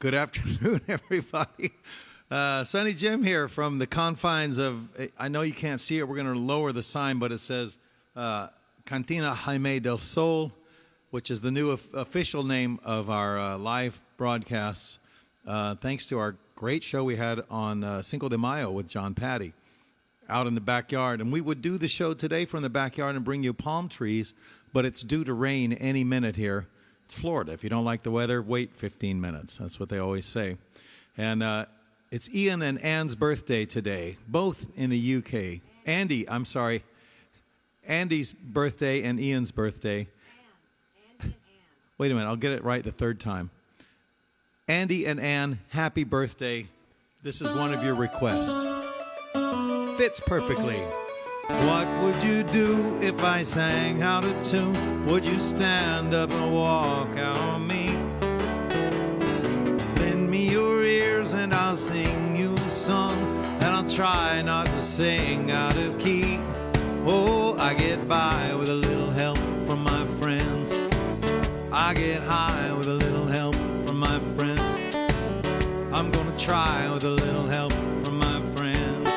Good afternoon, everybody. Sonny Jim here from the confines of, I know you can't see it, we're going to lower the sign, but it says Cantina Jaime del Sol, which is the new official name of our live broadcasts, thanks to our great show we had on Cinco de Mayo with John Patty out in the backyard. And we would do the show today from the backyard and bring you palm trees, but it's due to rain any minute here. It's Florida. If you don't like the weather, wait 15 minutes. That's what they always say. And it's Ian and Anne's birthday today, both in the UK. Andy's birthday and Ian's birthday. Andy and Anne. Wait a minute, I'll get it right the third time. Andy and Anne, happy birthday. This is one of your requests. Fits perfectly. What would you do if I sang out of tune? Would you stand up and walk out on me? Lend me your ears and I'll sing you a song, and I'll try not to sing out of key. Oh, I get by with a little help from my friends. I get high with a little help from my friends. I'm gonna try with a little help from my friends.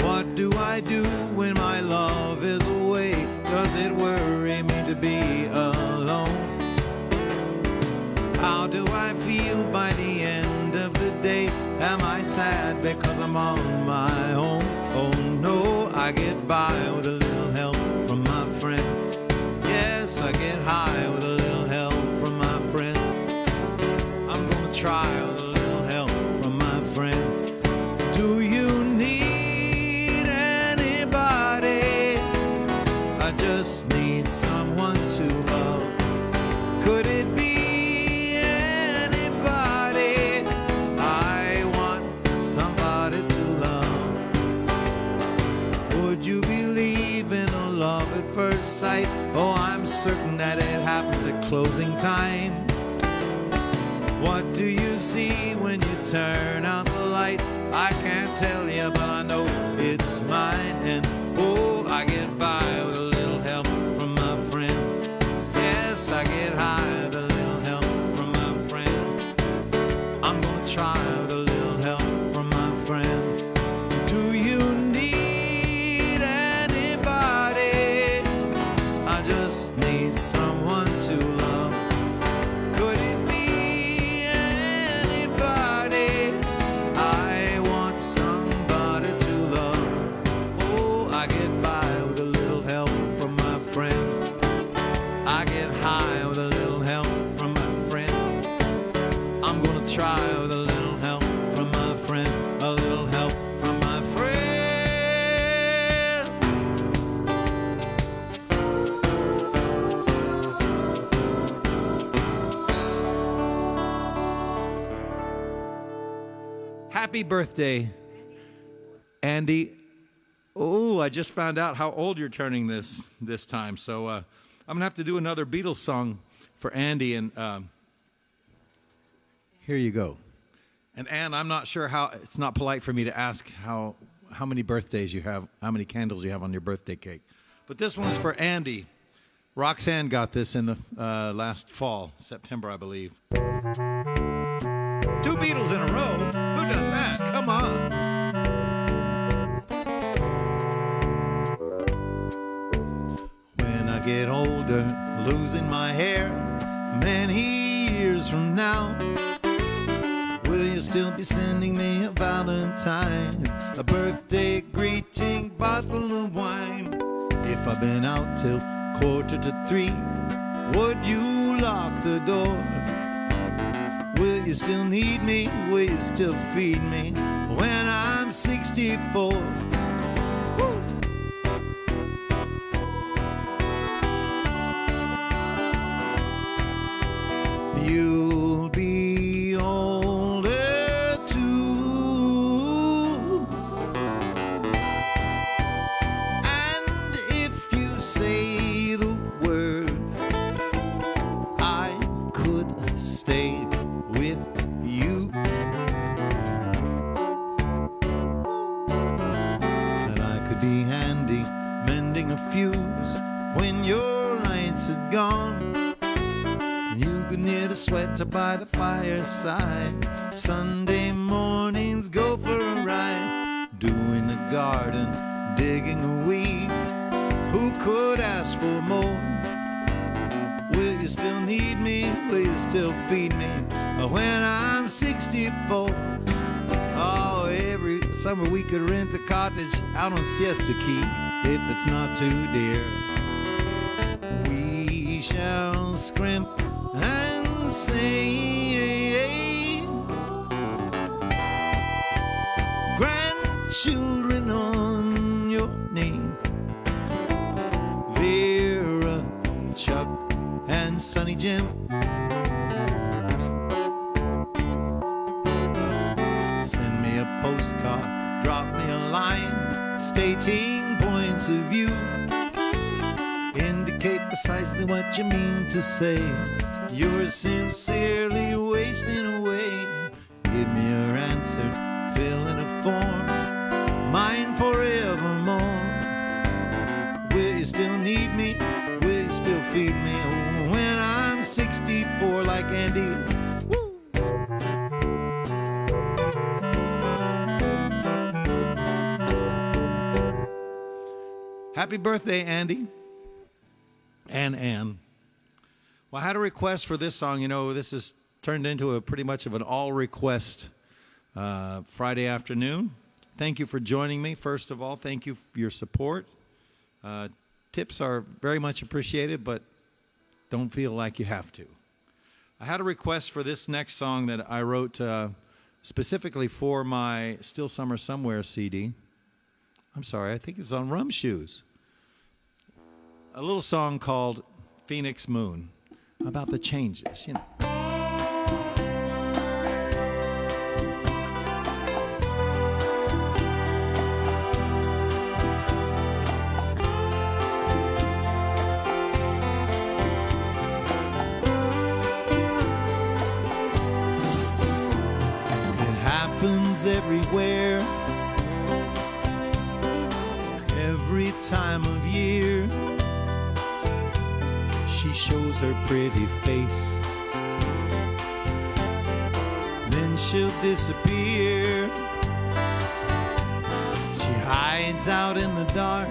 What do I do when my love is away? Does it worry me to be alone? How do I feel by the end of the day? Am I sad because I'm on my own? Oh no, I get by with a little help from my friends. Yes, I get high with a little help from my friends. I'm gonna try with a little help from my friends. Do you need anybody? I just need someone to love. Could it be anybody? I want somebody to love. Would you believe in a love at first sight? Oh, I'm certain that it happens at closing time. What do you see when you turn out the light? I can't tell you, but I know it's mine. And oh, I get by with a little help from my friends. Yes, I get high with a little help from my friends. I'm gonna try with a little help from my friends. Do you need anybody? I just need someone to love. Could it be anybody? I want somebody to love. Oh, I get by with a little help from my friends. I get high with a little help from my friends. I'm gonna try with a little help from my friends. A little help from my friends. Happy birthday, Andy. Oh, I just found out how old you're turning this time. So I'm going to have to do another Beatles song for Andy. And here you go. And Anne, I'm not sure how, it's not polite for me to ask how many birthdays you have, how many candles you have on your birthday cake. But this one's for Andy. Roxanne got this in the last fall, September, I believe. Two Beatles in a row? Who does that? Come on. When I get older, losing my hair, many years from now, will you still be sending me a Valentine, a birthday greeting, bottle of wine? If I've been out till 2:45, would you lock the door? Will you still need me? Will you still feed me when I'm 64? Woo! You'll be older too. And if you say the word, I could stay with you. And I could be handy mending a fuse when your lights nights had gone. You could knit a sweater by the fireside. Sunday mornings go for a ride, doing the garden, digging a weed. Who could ask for more? Will you still need me? Will you still feed me when I'm 64? Oh, every summer we could rent a cottage out on Siesta Key if it's not too dear. We shall scrimp and say, grandchildren on your name, Vera, Chuck, and Sonny Jim. Send me a postcard, drop me a line, stating points of view. Indicate precisely what you mean to say. You're sincerely wasting away. Give me your answer, fill in a form, mine forevermore. Will you still need me? Will you still feed me when I'm 64 like Andy? Woo! Happy birthday, Andy and Ann. Well, I had a request for this song. You know, this has turned into a pretty much of an all-request Friday afternoon. Thank you for joining me. First of all, thank you for your support. Tips are very much appreciated, but don't feel like you have to. I had a request for this next song that I wrote specifically for my Still Summer Somewhere CD. I'm sorry, I think it's on Rum Shoes. A little song called Phoenix Moon, about the changes, you know. Everywhere, every time of year, she shows her pretty face, then she'll disappear. She hides out in the dark,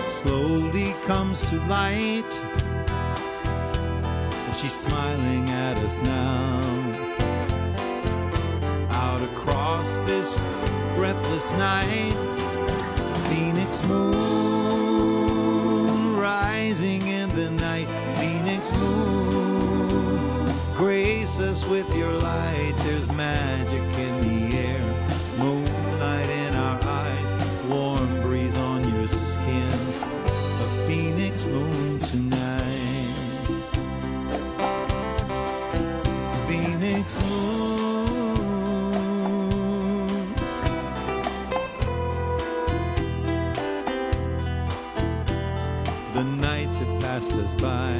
slowly comes to light, and she's smiling at us now. Across this breathless night, Phoenix moon rising in the night. Phoenix moon, grace us with your light. There's magic in the air, moonlight in our eyes, warm breeze on your skin. A Phoenix moon tonight. Phoenix moon. Us by,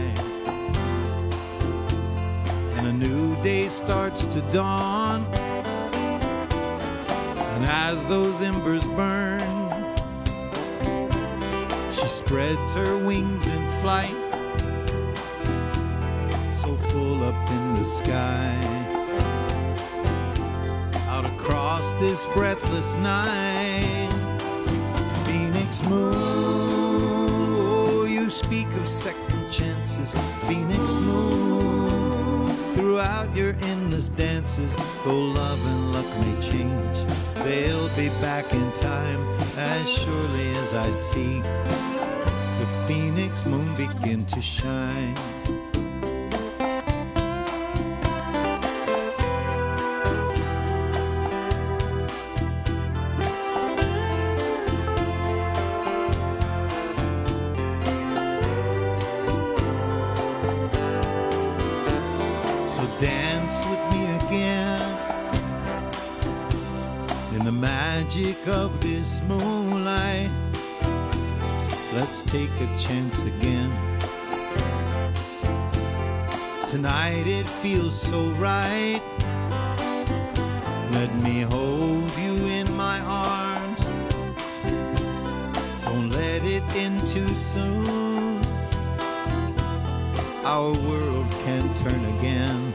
and a new day starts to dawn, and as those embers burn, she spreads her wings in flight, so full up in the sky. Out across this breathless night, Phoenix moon. You speak of second chances, Phoenix moon. Throughout your endless dances, though love and luck may change, they'll be back in time as surely as I see the Phoenix moon begin to shine. Dance with me again in the magic of this moonlight. Let's take a chance again. Tonight it feels so right. Let me hold you in my arms. Don't let it in too soon. our world can turn again.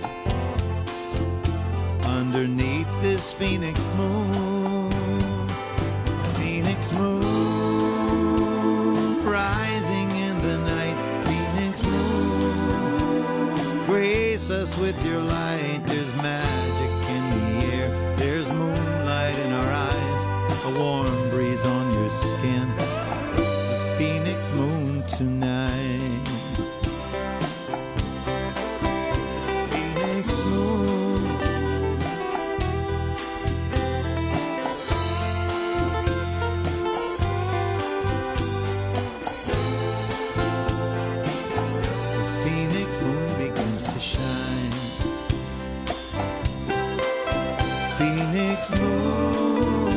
Underneath this Phoenix moon, Phoenix moon, rising in the night, Phoenix moon, grace us with your light. There's magic in the air, there's moonlight in our eyes, a warm breeze on your skin, the Phoenix moon tonight. Phoenix moon, the Phoenix moon begins to shine. Phoenix moon,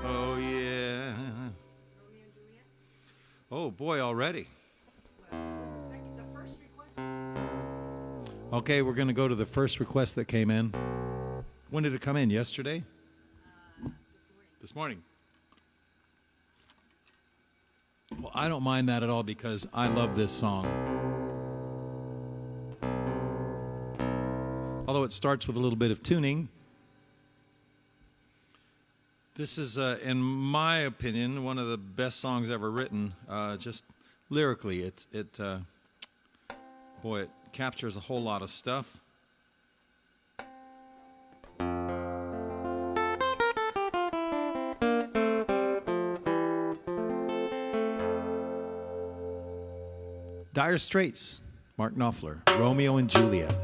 oh yeah. Oh boy, already. Okay, we're going to go to the first request that came in. When did it come in? Yesterday? This morning. Well, I don't mind that at all because I love this song. Although it starts with a little bit of tuning. This is, in my opinion, one of the best songs ever written. Just lyrically, it captures a whole lot of stuff. Dire Straits, Mark Knopfler, Romeo and Juliet.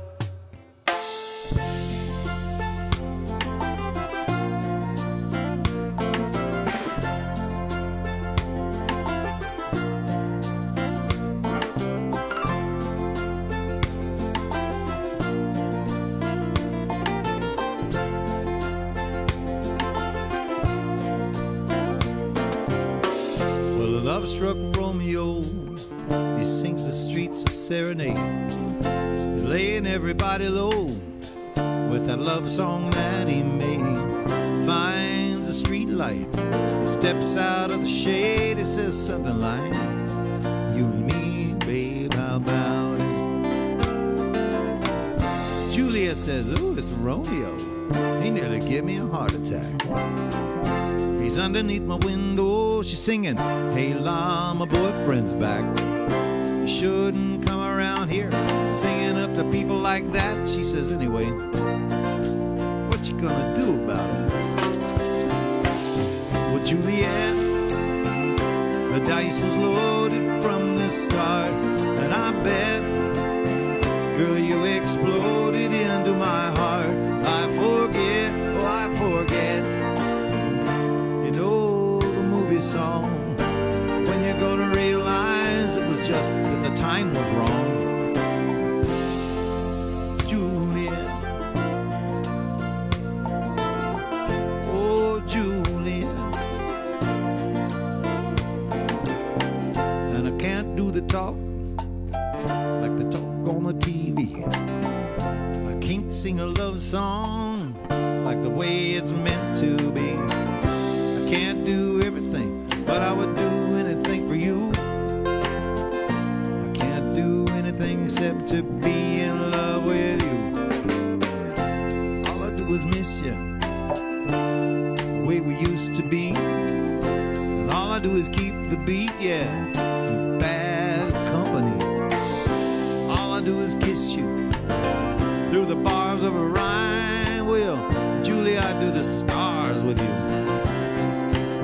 Well, a love-struck Romeo, he sings the streets a serenade. He's laying everybody low with that love song that he made. Finds a street light, he steps out of the shade. He says something like, you and me, babe, how about it? Juliet says, ooh, it's Romeo. He nearly gave me a heart attack. He's underneath my window, she's singing, hey la, my boyfriend's back. You shouldn't come around here singing up to people like that. She says, anyway, what you gonna do about it? Well, Juliet, the dice was loaded from the start, and I bet, girl, you exploded into my heart. I forget, oh, I forget, you know the movie song, when you're gonna realize it was just that the time was wrong. Juliet, oh Juliet, and I can't do the talk like the talk on the TV. I can't sing a love song like the way it's meant to be. I can't do everything, but I would do anything for you. I can't do anything except to be in love with you. All I do is miss you, the way we used to be. And all I do is keep the beat, yeah, in bad company. All I do is kiss you through the bars of a rhyme. Well, Julie, I do the stars with you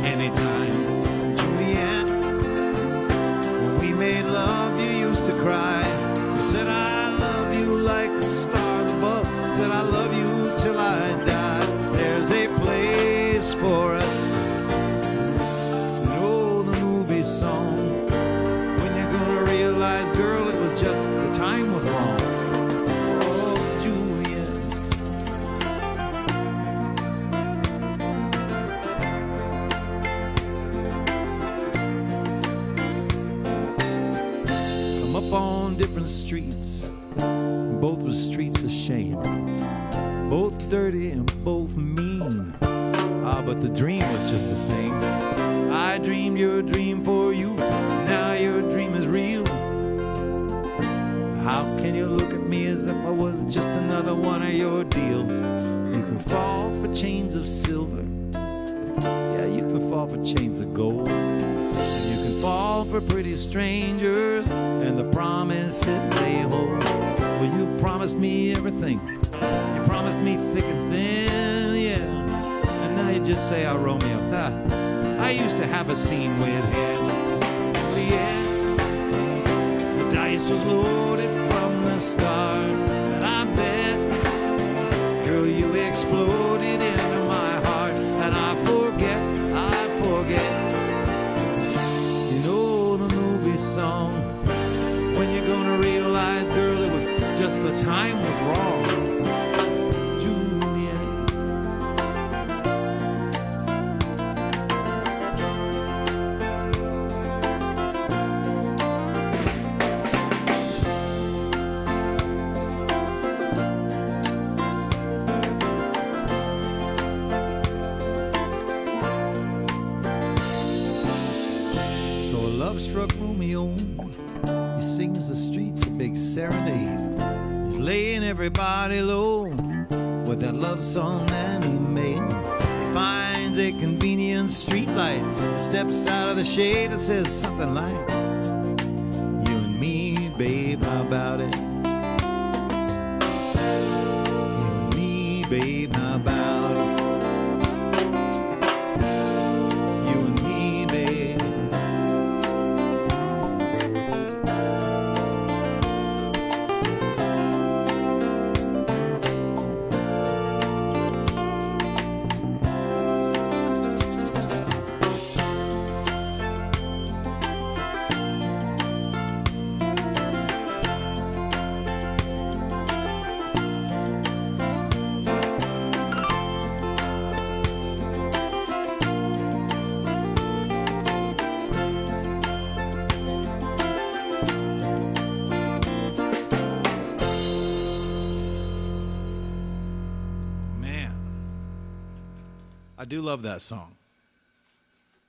anytime. Juliet, when we made love, you used to cry. You said, I love you like the stars above. Said, I love you till I die. There's a place for us. You know the movie song, when you're gonna realize, girl, it was just the time was wrong. Oh, Juliet. Come up on different streets. Both were streets of shame, both dirty and both mean. But the dream was just the same. I dreamed your dream for you, now your dream is real. How can you look at me as if I was just another one of your deals? You can fall for chains of silver, yeah, you can fall for chains of gold. You can fall for pretty strangers and the promises they hold. Well, you promised me everything, you promised me thick and thin, yeah. And now you just say I'm Romeo. I used to have a scene with him, well, yeah. The dice was loaded from the start, and I bet, girl, you exploded into my heart. And I forget, you know the movie song, when you're gonna realize, girl, it was just the time was wrong. Love-struck Romeo, he sings the streets a big serenade. He's laying everybody low with that love song that he made. He finds a convenient street light, steps out of the shade and says something like, you and me, babe, how about it? You and me, babe, how about it? You and me, babe. I do love that song.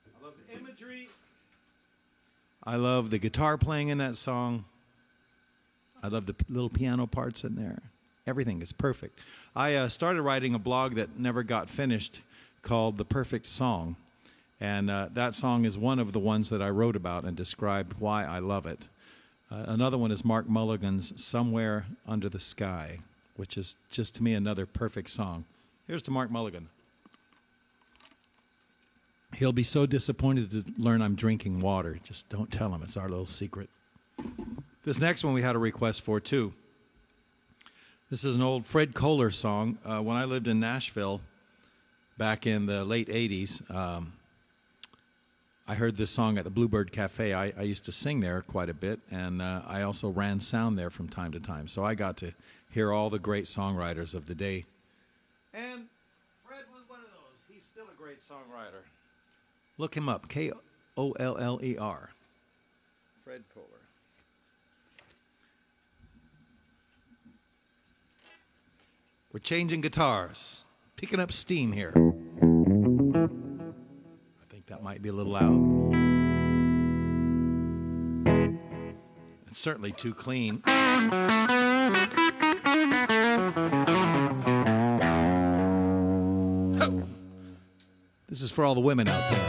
I love the imagery. I love the guitar playing in that song. I love the little piano parts in there. Everything is perfect. I started writing a blog that never got finished called The Perfect Song. And that song is one of the ones that I wrote about and described why I love it. Another one is Mark Mulligan's Somewhere Under the Sky, which is just to me another perfect song. Here's to Mark Mulligan. He'll be so disappointed to learn I'm drinking water. Just don't tell him. It's our little secret. This next one we had a request for, too. This is an old Fred Kohler song. When I lived in Nashville back in the late 80s, I heard this song at the Bluebird Cafe. I used to sing there quite a bit, and I also ran sound there from time to time. So I got to hear all the great songwriters of the day. And Fred was one of those. He's still a great songwriter. Look him up, K-O-L-L-E-R. Fred Kohler. We're changing guitars, picking up steam here. I think that might be a little loud. It's certainly too clean. This is for all the women out there.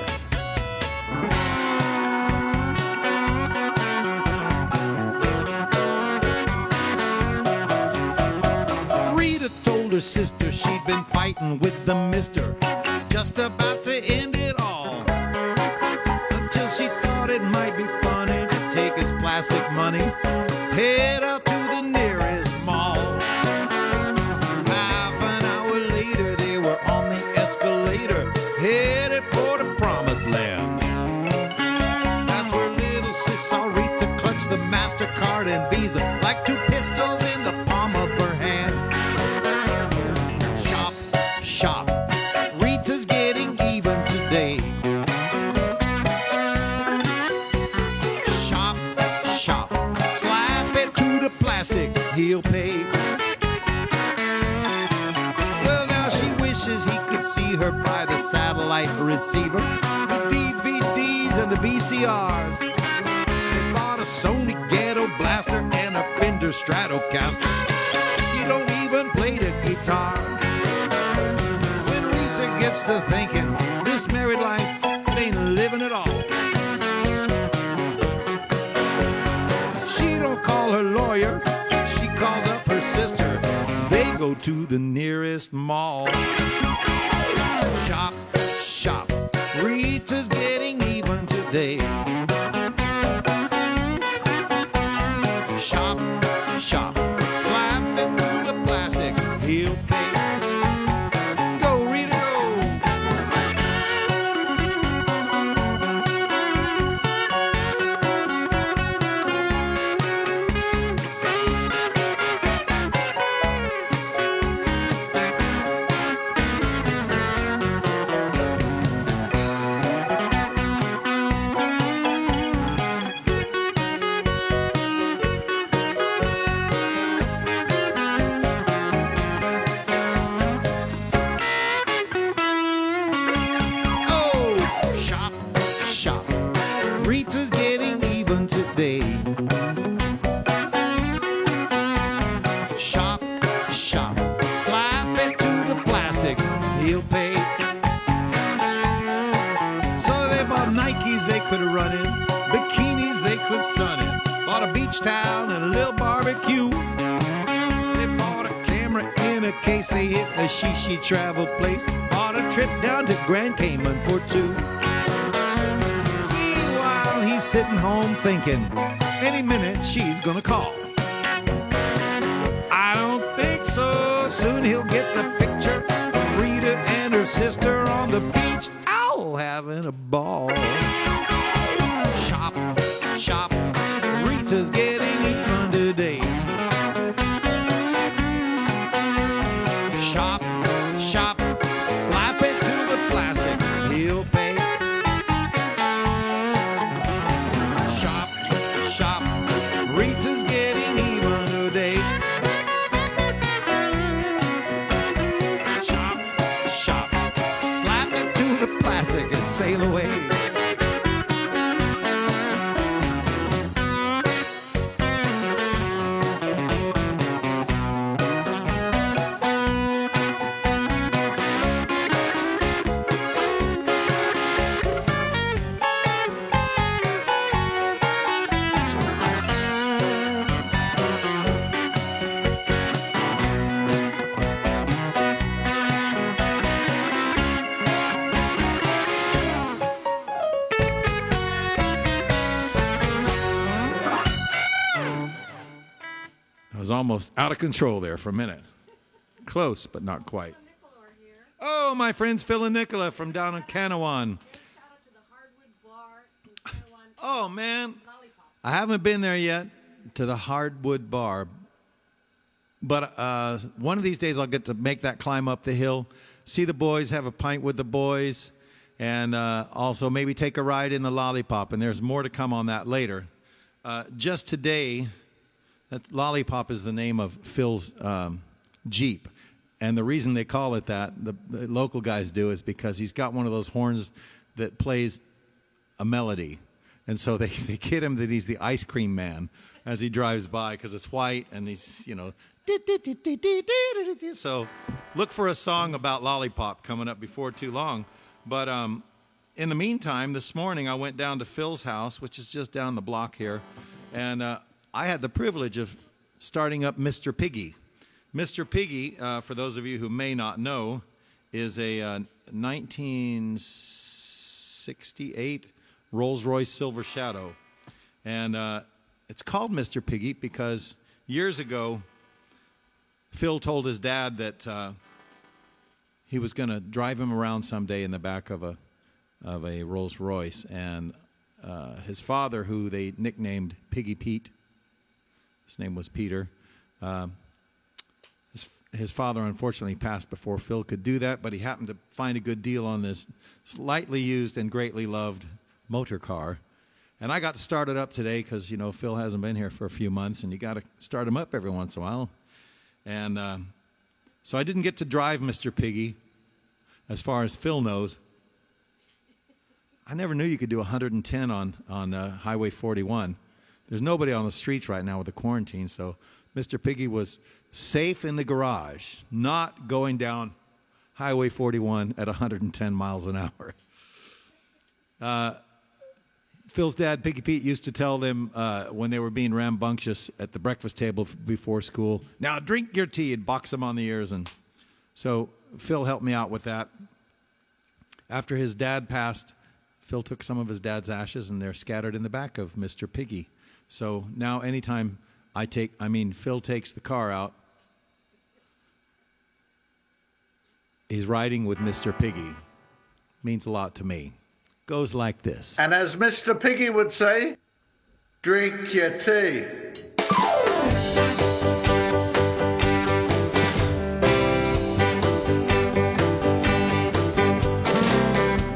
Rita told her sister she'd been fighting with the mister, just about to end it all, until she thought it might be funny to take his plastic money, head out to the nearest mall. Half an hour later they were on the escalator, headed for the promised land. That's where little sis saw Rita clutch the MasterCard and Visa like two pistols in the palm of her hand. Shop, shop, Rita's getting even today. Shop, shop, slash. plastic, he'll pay. Well, now she wishes he could see her by the satellite receiver, the DVDs and the VCRs. They bought a Sony Ghetto Blaster and a Fender Stratocaster. She don't even play the guitar. When Rita gets to thinking, this married life, it ain't living at all. She don't call her lawyer, she calls up her sister. They go to the nearest mall. Shop, shop, Rita's getting even today. Shop, shop, slap it to the plastic, he'll pay. Go, Rita, go. Rita's getting even today. Shop, shop, slap it to the plastic, he'll pay. So they bought Nikes they could run in, bikinis they could sun in, bought a beach towel and a little barbecue. They bought a camera in a case, they hit a she travel place, bought a trip down to Grand Cayman for two. He's sitting home thinking, any minute she's gonna call. I don't think so. Soon he'll get the picture of Rita and her sister on the beach, ow, having a ball. Shop, shop, Rita's getting even today. Shop, shop, slap it to the plastic, he'll pay. Shop, Rita's getting even today. Shop, shop, slap it to the plastic and sail away. I was almost out of control there for a minute. Close, but not quite. Oh, my friends Phil and Nicola from down in Canawan. Oh, man. I haven't been there yet to the Hardwood Bar. But one of these days I'll get to make that climb up the hill, see the boys, have a pint with the boys, and also maybe take a ride in the Lollipop. And there's more to come on that later. Just today, that Lollipop is the name of Phil's Jeep. And the reason they call it that, the local guys do, is because he's got one of those horns that plays a melody. And so they kid him that he's the ice cream man as he drives by because it's white and he's, you know. So look for a song about Lollipop coming up before too long. But in the meantime, this morning I went down to Phil's house, which is just down the block here. And I had the privilege of starting up Mr. Piggy. Mr. Piggy, for those of you who may not know, is a 1968 Rolls-Royce Silver Shadow. And it's called Mr. Piggy because years ago, Phil told his dad that he was going to drive him around someday in the back of a Rolls-Royce. And his father, who they nicknamed Piggy Pete, his name was Peter, his father unfortunately passed before Phil could do that, but he happened to find a good deal on this slightly used and greatly loved motor car. And I got to start it up today because, you know, Phil hasn't been here for a few months, and you got to start him up every once in a while. And so I didn't get to drive Mr. Piggy, as far as Phil knows. I never knew you could do 110 on Highway 41. There's nobody on the streets right now with the quarantine, so Mr. Piggy was safe in the garage, not going down Highway 41 at 110 miles an hour. Phil's dad, Piggy Pete, used to tell them when they were being rambunctious at the breakfast table before school, "Now drink your tea," and box them on the ears. And so Phil helped me out with that. After his dad passed, Phil took some of his dad's ashes, and they're scattered in the back of Mr. Piggy. So now anytime Phil takes the car out, he's riding with Mr. Piggy. Means a lot to me. Goes like this. And as Mr. Piggy would say, drink your tea.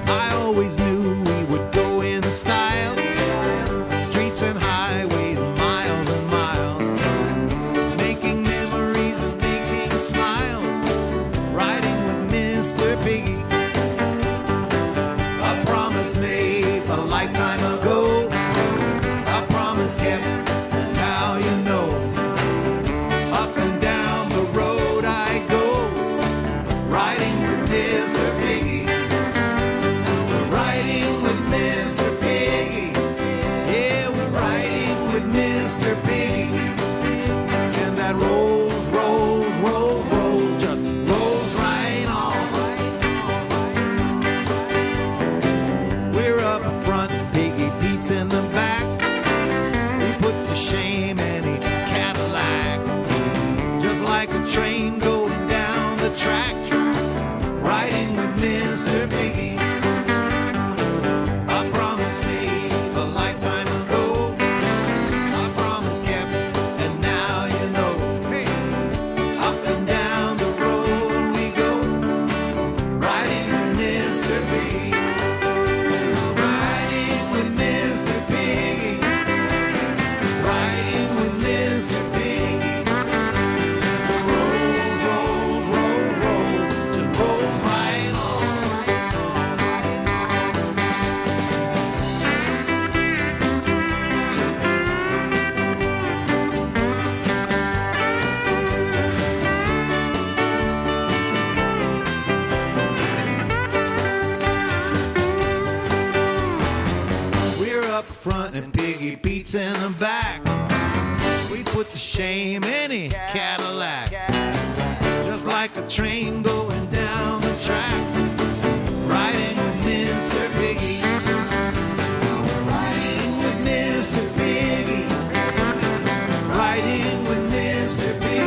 I always knew we would go in style, streets and highways, miles and miles, making memories and making smiles, riding with Mr. Piggy. A promise made a lifetime ago, a promise kept, and now you know. Up and down the road I go, riding with Mr. Piggy. We're riding with Mr. Piggy. Yeah, we're riding with Mr. Piggy. And that rolls, rolls, rolls, rolls, just rolls right on. We're up front, Piggy Pete's in the back. We put to shame any Cadillac. Just like a train going down the track, riding with Mr. Piggy. A promise made a lifetime ago, a promise kept, and now you know. Hey. Up and down the road we go, riding with Mr. Piggy. Riding with Mr. Piggy. Riding with Mr. Piggy. Rolls, rolls, rolls, rolls, just rolls right on. We're up front and Piggy Pete's in the back. We put to shame any Cadillac. Just like a train going down the track, riding with Mr. Piggy. Riding with Mr. Piggy. Riding with Mr. Piggy.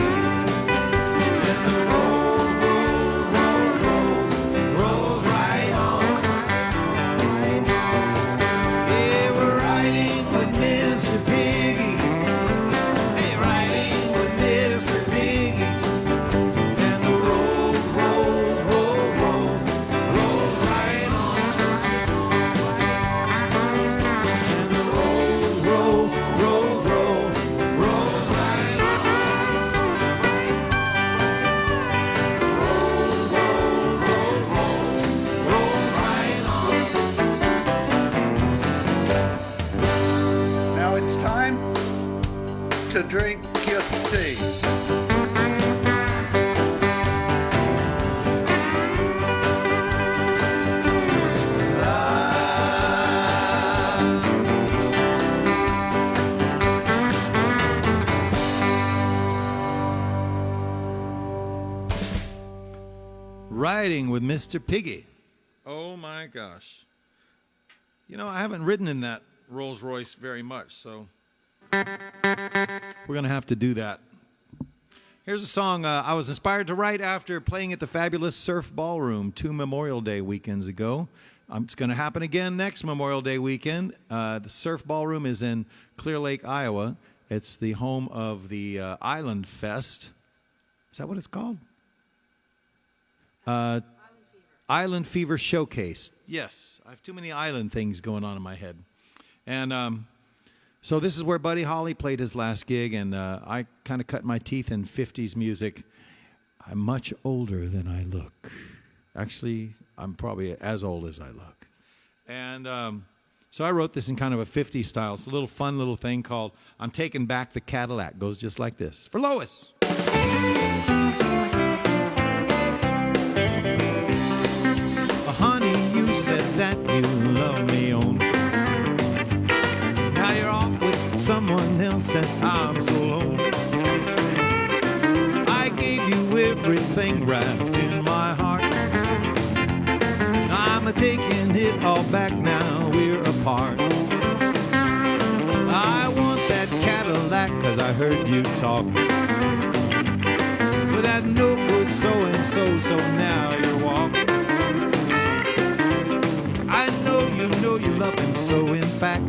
And the rolls, rolls, rolls, rolls, rolls right on. Yeah, we're riding with Mr. Piggy. Hey, riding with Mr. Piggy. And the rolls, rolls, rolls, rolls, rolls right on. And the rolls, rolls, rolls, rolls, rolls right on. Rolls, rolls, rolls, rolls, rolls right on. Now it's time to drink your tea. Riding with Mr. Piggy. Oh my gosh. You know, I haven't ridden in that Rolls Royce very much, so we're going to have to do that. Here's a song I was inspired to write after playing at the fabulous Surf Ballroom 2 Memorial Day weekends ago. It's going to happen again next Memorial Day weekend. The Surf Ballroom is in Clear Lake, Iowa. It's the home of the Island Fest. Is that what it's called? Island Fever Showcase. Yes, I have too many island things going on in my head. And so this is where Buddy Holly played his last gig, and I kind of cut my teeth in 50s music. I'm much older than I look. Actually, I'm probably as old as I look. And so I wrote this in kind of a 50s style. It's a little fun little thing called I'm Taking Back the Cadillac. Goes just like this. For Lois. Honey, you said that you love me on. Now you're off with someone else and I'm so alone. I gave you everything wrapped in my heart. I'm taking it all back now we're apart. I want that Cadillac cause I heard you talking with that no good so-and-so, so now you're walking. I know you love him, so in fact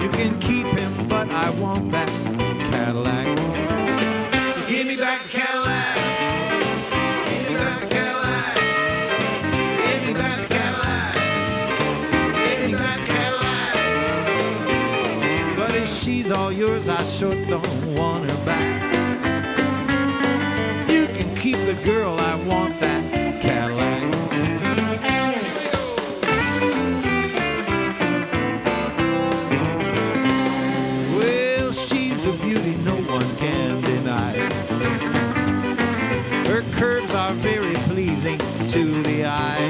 you can keep him, but I want that Cadillac. So give me back the Cadillac. Give me back the Cadillac. Give me back the Cadillac. Give me back the Cadillac. But if she's all yours, I sure don't want her back. You can keep the girl, I want that Cadillac. Very pleasing to the eye.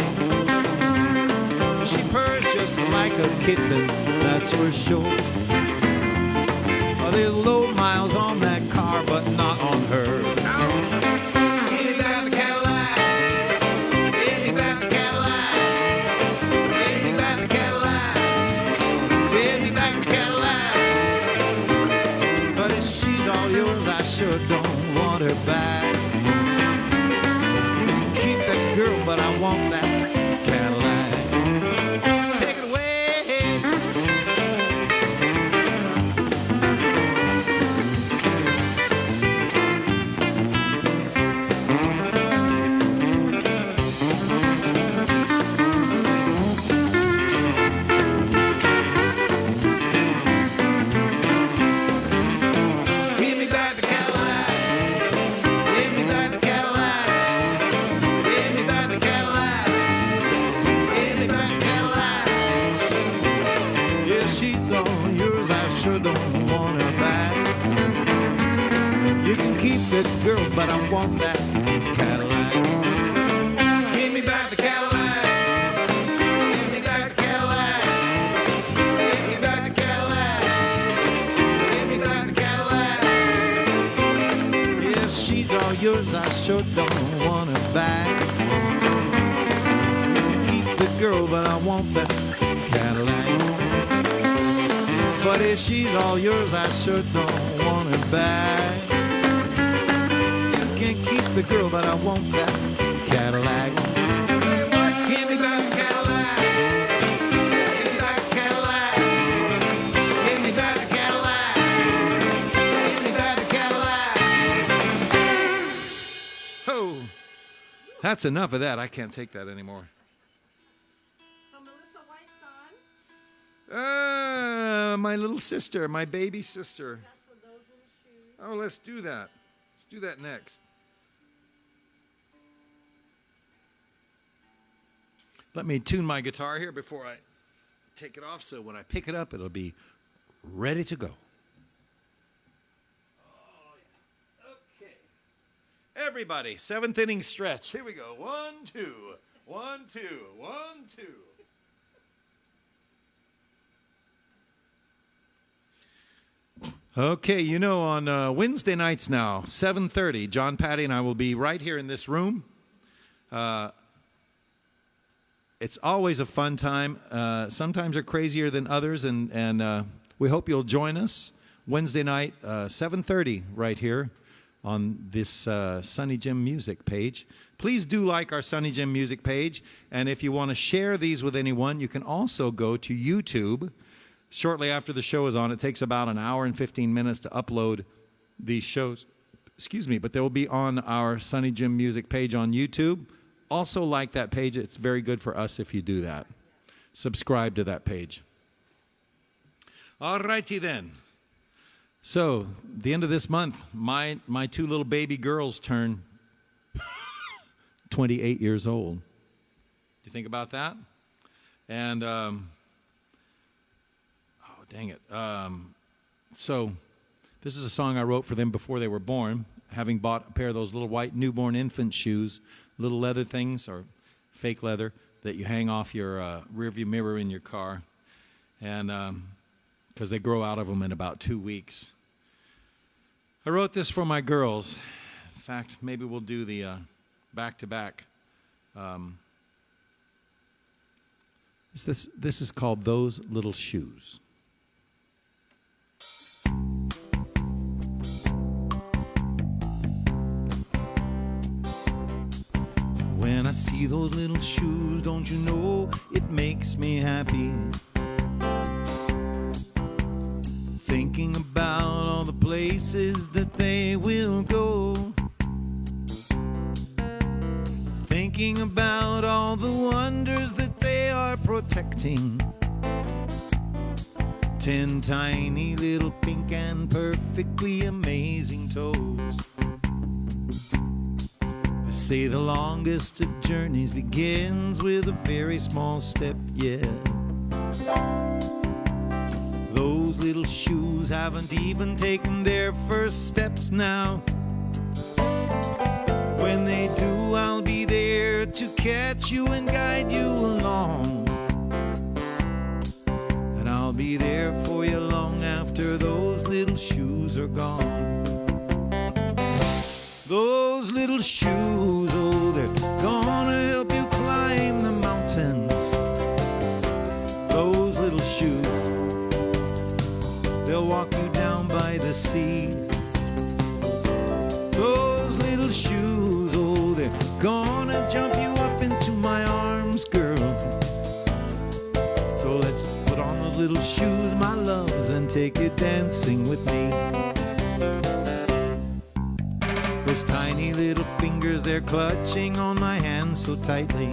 She purrs just like a kitten, that's for sure. Oh, there's low miles on that car, but not on her. Give me back the Cadillac. Give me back the Cadillac. Give me back the Cadillac. Give me back the Cadillac. But if she's all yours, I sure don't want her back. Girl, but I want that Cadillac. Take it away. Give me back the Cadillac. Give me back the Cadillac. Sure don't want her back. You can keep it, girl, but I want that Cadillac. Give me back the Cadillac. Give me back the Cadillac. Give me back the Cadillac. Give me back the Cadillac. Yes, she's all yours, I sure don't want her back. You can keep the girl, but I want that Cadillac. But if she's all yours, I sure don't want her back. You can keep the girl, but I want that Cadillac. Give me back the Cadillac. Give me back the Cadillac. Give me back the Cadillac. Give me back the Cadillac. Oh, that's enough of that. I can't take that anymore. My little sister, my baby sister. Oh, let's do that. Let's do that next. Let me tune my guitar here before I take it off, so when I pick it up, it'll be ready to go. Oh, yeah. Okay. Everybody, 7th inning stretch. Here we go. 1, 2. 1, 2. 1, 2. Okay, you know, on Wednesday nights now, 7:30, John Patty and I will be right here in this room. It's always a fun time. Sometimes they're crazier than others, and we hope you'll join us Wednesday night, 7:30, right here on this Sunny Jim Music page. Please do like our Sunny Jim Music page, and if you want to share these with anyone, you can also go to YouTube. Shortly after the show is on, it takes about an hour and 15 minutes to upload these shows. Excuse me, but they will be on our Sunny Jim Music page on YouTube. Also like that page. It's very good for us if you do that. Subscribe to that page. All righty then. So, the end of this month, my two little baby girls turn 28 years old. Do you think about that? And, oh, dang it. So, this is a song I wrote for them before they were born, having bought a pair of those little white newborn infant shoes, little leather things, or fake leather, that you hang off your rearview mirror in your car. And because they grow out of them in about 2 weeks. I wrote this for my girls. In fact, maybe we'll do the back-to-back. This is called Those Little Shoes. When I see those little shoes, don't you know it makes me happy? Thinking about all the places that they will go. Thinking about all the wonders that they are protecting. 10 tiny little pink and perfectly amazing toes. They say the longest of journeys begins with a very small step, yeah. Those little shoes haven't even taken their first steps now. When they do, I'll be there to catch you and guide you along. And I'll be there for you long after those little shoes are gone. Those little shoes, oh, they're gonna help you climb the mountains. Those little shoes, they'll walk you down by the sea. Those little shoes, oh, they're gonna jump you up into my arms, girl. So let's put on those little shoes, my loves, and take you dancing with me. Those tiny little fingers, they're clutching on my hand so tightly.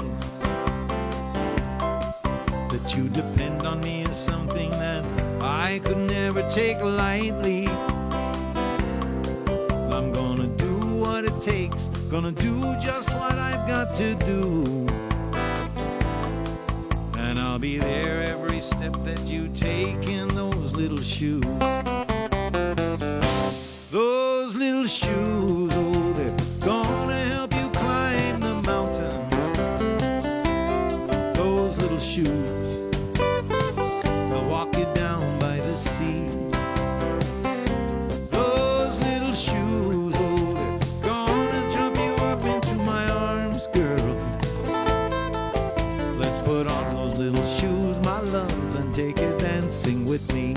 That you depend on me is something that I could never take lightly. I'm gonna do what it takes, gonna do just what I've got to do. And I'll be there every step that you take in those little shoes. Those little shoes, oh, they're gonna help you climb the mountain. Those little shoes, they'll walk you down by the sea. Those little shoes, oh, they're gonna jump you up into my arms, girl. Let's put on those little shoes, my loves, and take you dancing with me.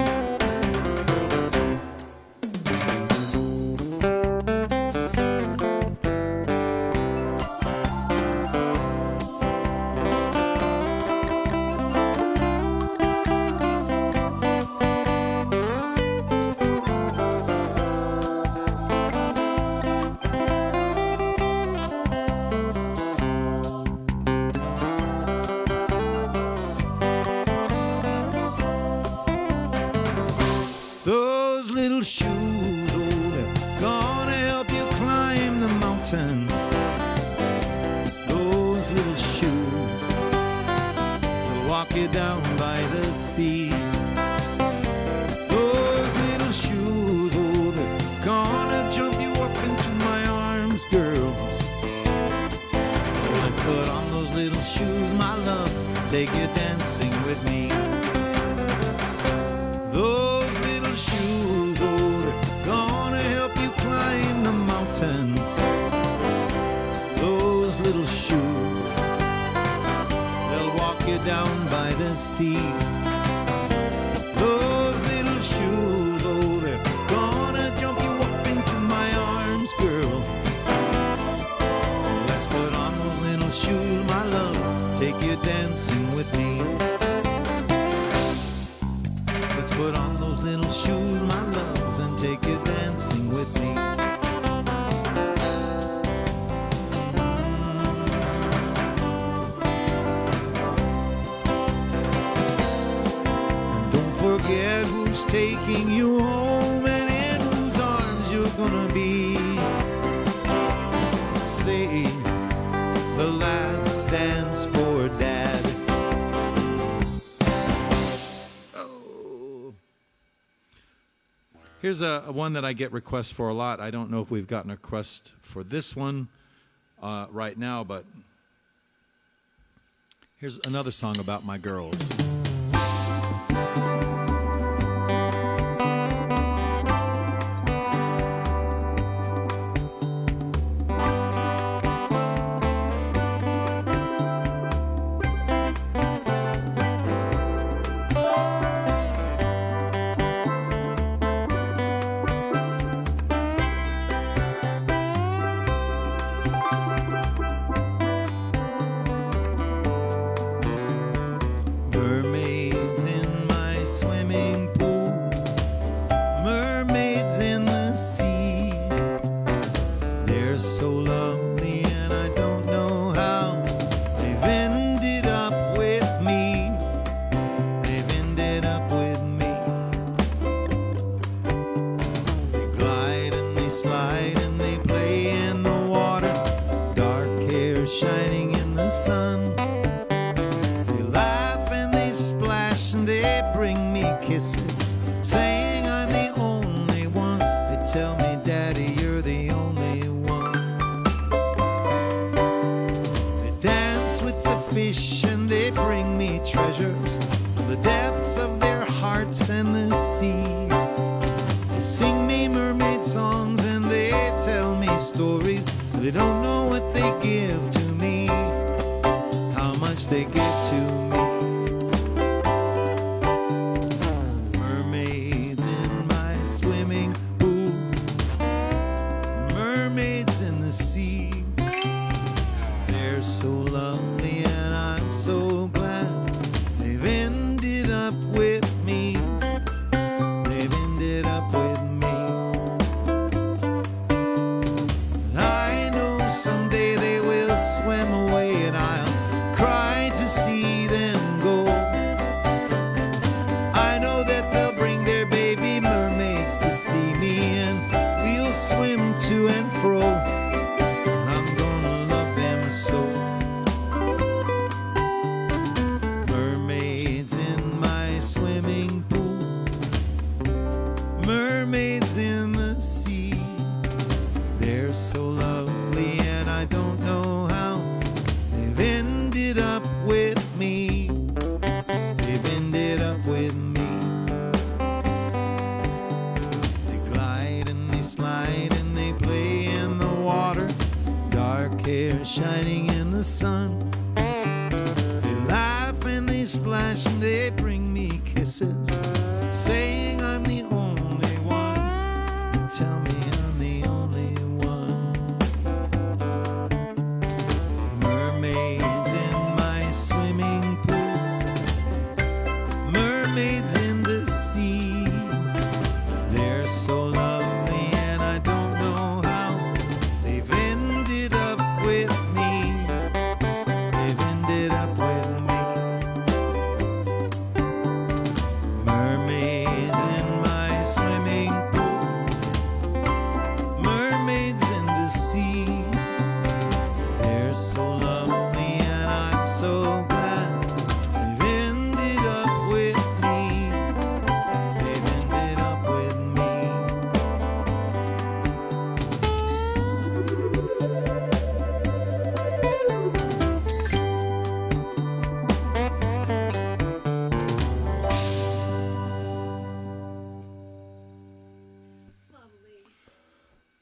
Those little shoes, oh, they're gonna help you climb the mountains. Those little shoes, they'll walk you down by the sea. Those little shoes, oh, they're gonna jump you up into my arms, girls. So let's put on those little shoes, my love, take you dancing with me. Those little shoes, oh, they're gonna help you climb the mountains. Those little shoes, they'll walk you down by the sea. Those little shoes, oh, they're gonna jump you up into my arms, girl. Let's put on those little shoes, my love, take you dancing with me. Let's put on those little shoes, my loves, and take you dancing with me. who's taking you home and in whose arms you're gonna be. Say the last dance for Dad. Oh. Here's a one that I get requests for a lot. I don't know if we've gotten a request for this one right now, but here's another song about my girls.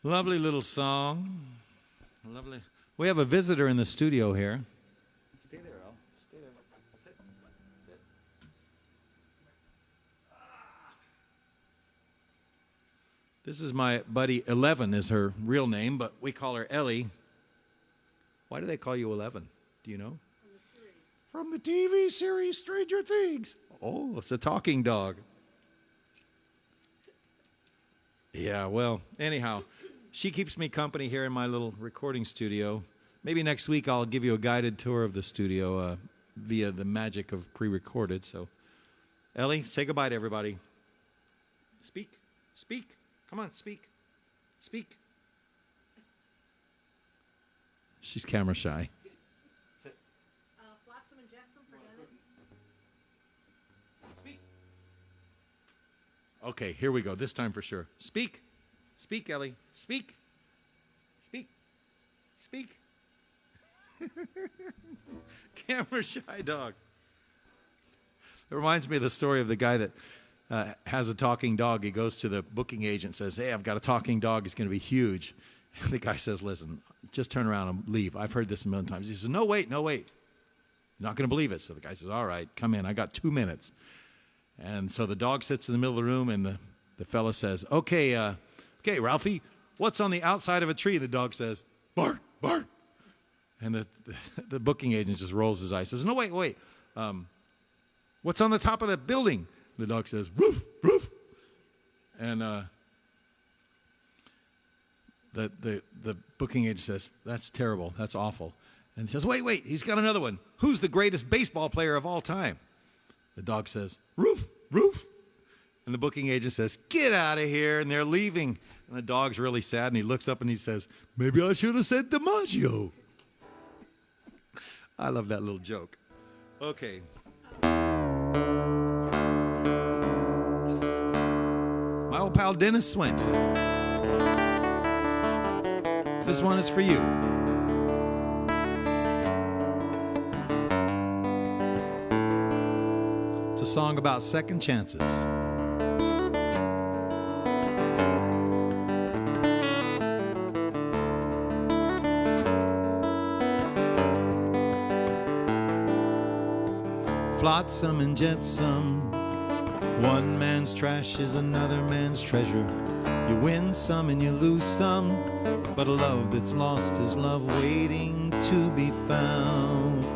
Lovely little song. Lovely. We have a visitor in the studio here. Stay there, Al. Stay there. Sit. Sit. This is my buddy 11 is her real name, but we call her Ellie. Why do they call you 11? Do you know? From the TV series Stranger Things. Oh, it's a talking dog. Yeah, well, anyhow, she keeps me company here in my little recording studio. Maybe next week I'll give you a guided tour of the studio via the magic of pre-recorded. So, Ellie, say goodbye to everybody. Speak. Speak. Come on, speak. Speak. She's camera shy. Flotsam and Jetsam for Dennis. Speak. Okay, here we go. This time for sure. Speak. Speak, Ellie. Speak. Speak. Speak. Camera shy dog. It reminds me of the story of the guy that has a talking dog. He goes to the booking agent, says, "Hey, I've got a talking dog. It's going to be huge." And the guy says, "Listen, just turn around and leave. I've heard this a million times." He says, "No, wait, no, wait. You're not going to believe it." So the guy says, "All right, come in. I got 2 minutes." And so the dog sits in the middle of the room, and the fella says, okay, Ralphie, what's on the outside of a tree?" The dog says, "Bark, bark." And the booking agent just rolls his eyes, says, "No, wait. What's on the top of that building?" The dog says, "Roof, roof." And the booking agent says, "That's terrible. That's awful." And he says, wait, he's got another one. "Who's the greatest baseball player of all time?" The dog says, "Roof, roof." And the booking agent says, "Get out of here." And they're leaving. And the dog's really sad, and he looks up and he says, "Maybe I should have said DiMaggio." I love that little joke. Okay. My old pal Dennis Swint. This one is for you. It's a song about second chances. Flotsam and jetsam, one man's trash is another man's treasure. You win some and you lose some, but a love that's lost is love waiting to be found.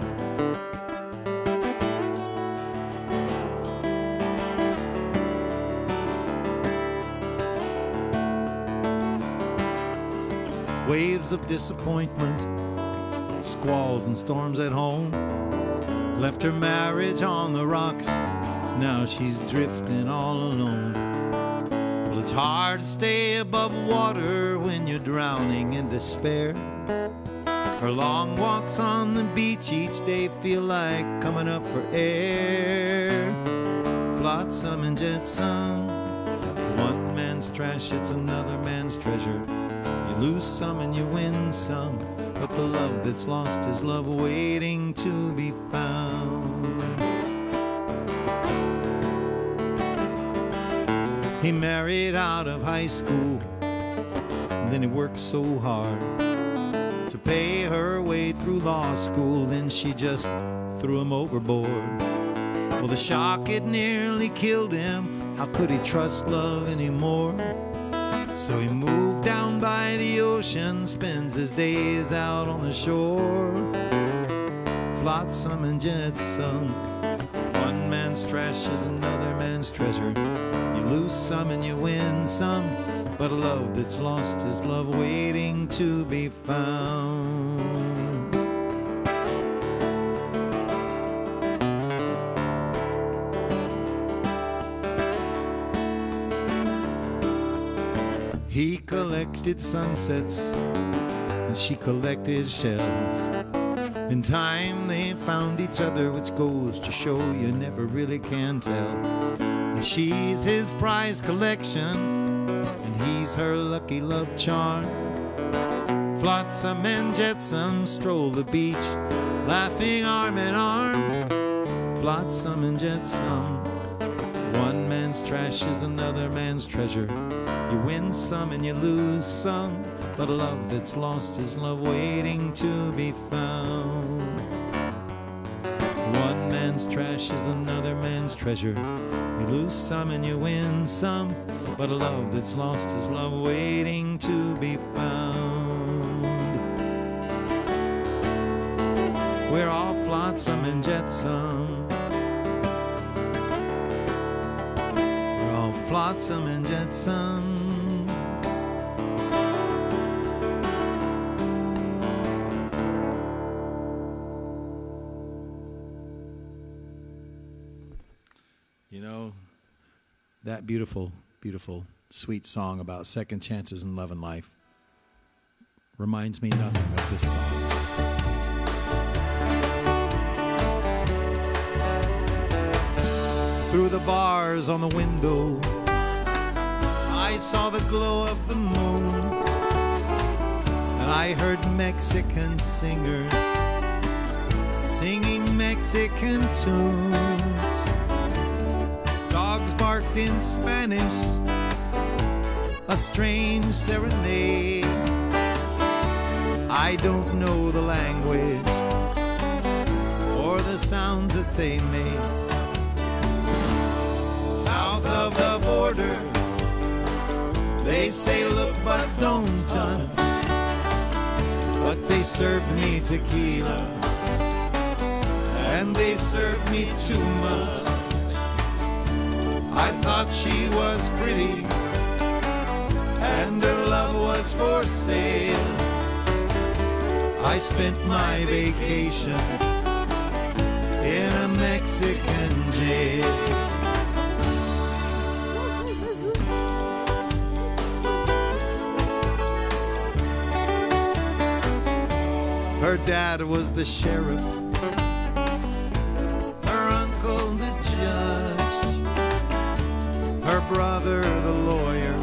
Waves of disappointment, squalls and storms at home, left her marriage on the rocks. Now she's drifting all alone. Well, it's hard to stay above water when you're drowning in despair. Her long walks on the beach each day feel like coming up for air. Flotsam and jetsam, one man's trash, it's another man's treasure. You lose some and you win some, but the love that's lost is love waiting to be found. He married out of high school, and then he worked so hard to pay her way through law school. Then she just threw him overboard. Well, the shock, it nearly killed him. How could he trust love anymore? So he moved down by the ocean, spends his days out on the shore. Flotsam and jetsam, one man's trash is another man's treasure. You lose some and you win some, but a love that's lost is love waiting to be found. He collected sunsets and she collected shells. In time they found each other, which goes to show you never really can tell. And she's his prize collection and he's her lucky love charm. Flotsam and jetsam stroll the beach, laughing arm in arm. Flotsam and jetsam, one man's trash is another man's treasure. You win some and you lose some, but a love that's lost is love waiting to be found. One man's trash is another man's treasure. You lose some and you win some, but a love that's lost is love waiting to be found. We're all flotsam and jetsam. We're all flotsam and jetsam. You know, that beautiful beautiful, sweet song about second chances in love and life. Reminds me nothing of this song. Through the bars on the window, I saw the glow of the moon, and I heard Mexican singers singing Mexican tunes. Dogs barked in Spanish, a strange serenade. I don't know the language or the sounds that they make. South of the border, they say look but don't touch, but they served me tequila and they served me too much. I thought she was pretty and her love was for sale. I spent my vacation in a Mexican jail. Her dad was the sheriff, her uncle the judge, her brother the lawyer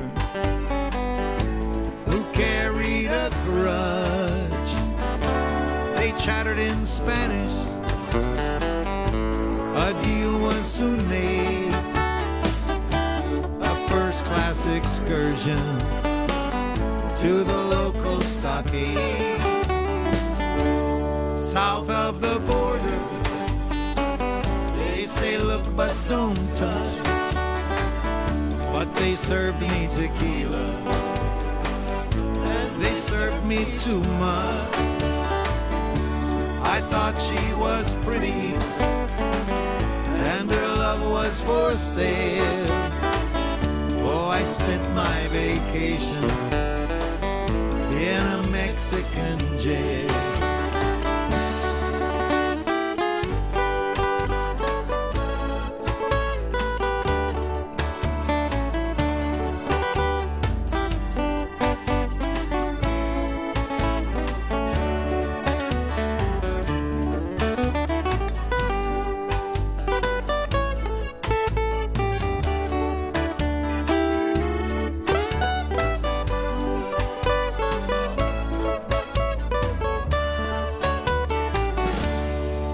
who carried a grudge. They chattered in Spanish, a deal was soon made, a first-class excursion to the local stockade. South of the border, they say look but don't touch, but they served me tequila and they served me too much. I thought she was pretty and her love was for sale. Oh, I spent my vacation in a Mexican jail.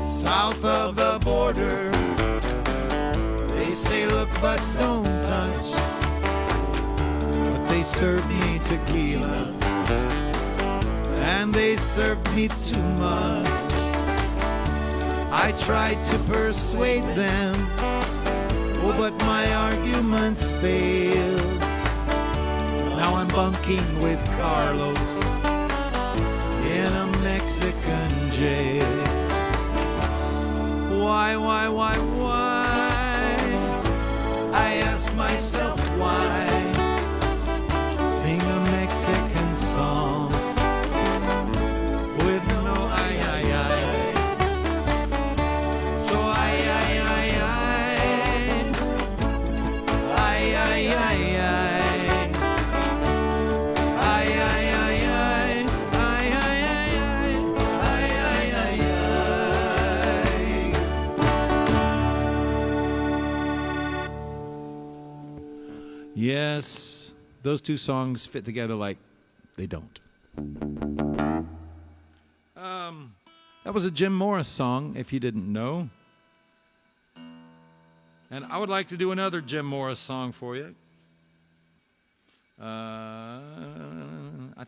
South of the border, they say look but don't touch, but they served me tequila and they served me too much. I tried to persuade them, oh, but my arguments failed. Now I'm bunking with Carlos in a Mexican jail. Why? I ask myself why. Sing a Mexican song with no ay. So yes, those two songs fit together like they don't. That was a Jim Morris song, if you didn't know. And I would like to do another Jim Morris song for you. I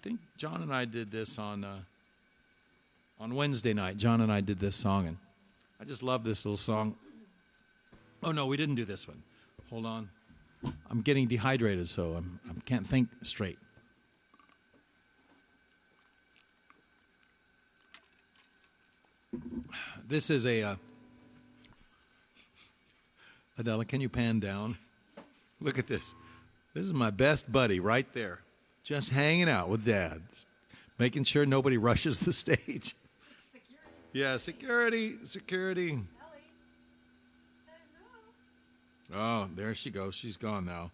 think John and I did this on Wednesday night. John and I did this song, and I just love this little song. Oh, no, we didn't do this one. Hold on. I'm getting dehydrated, so I can't think straight. This is a... Adela, can you pan down? Look at this. This is my best buddy right there. Just hanging out with Dad. Making sure nobody rushes the stage. Security. Yeah, security. Ellie. Oh, there she goes. She's gone now.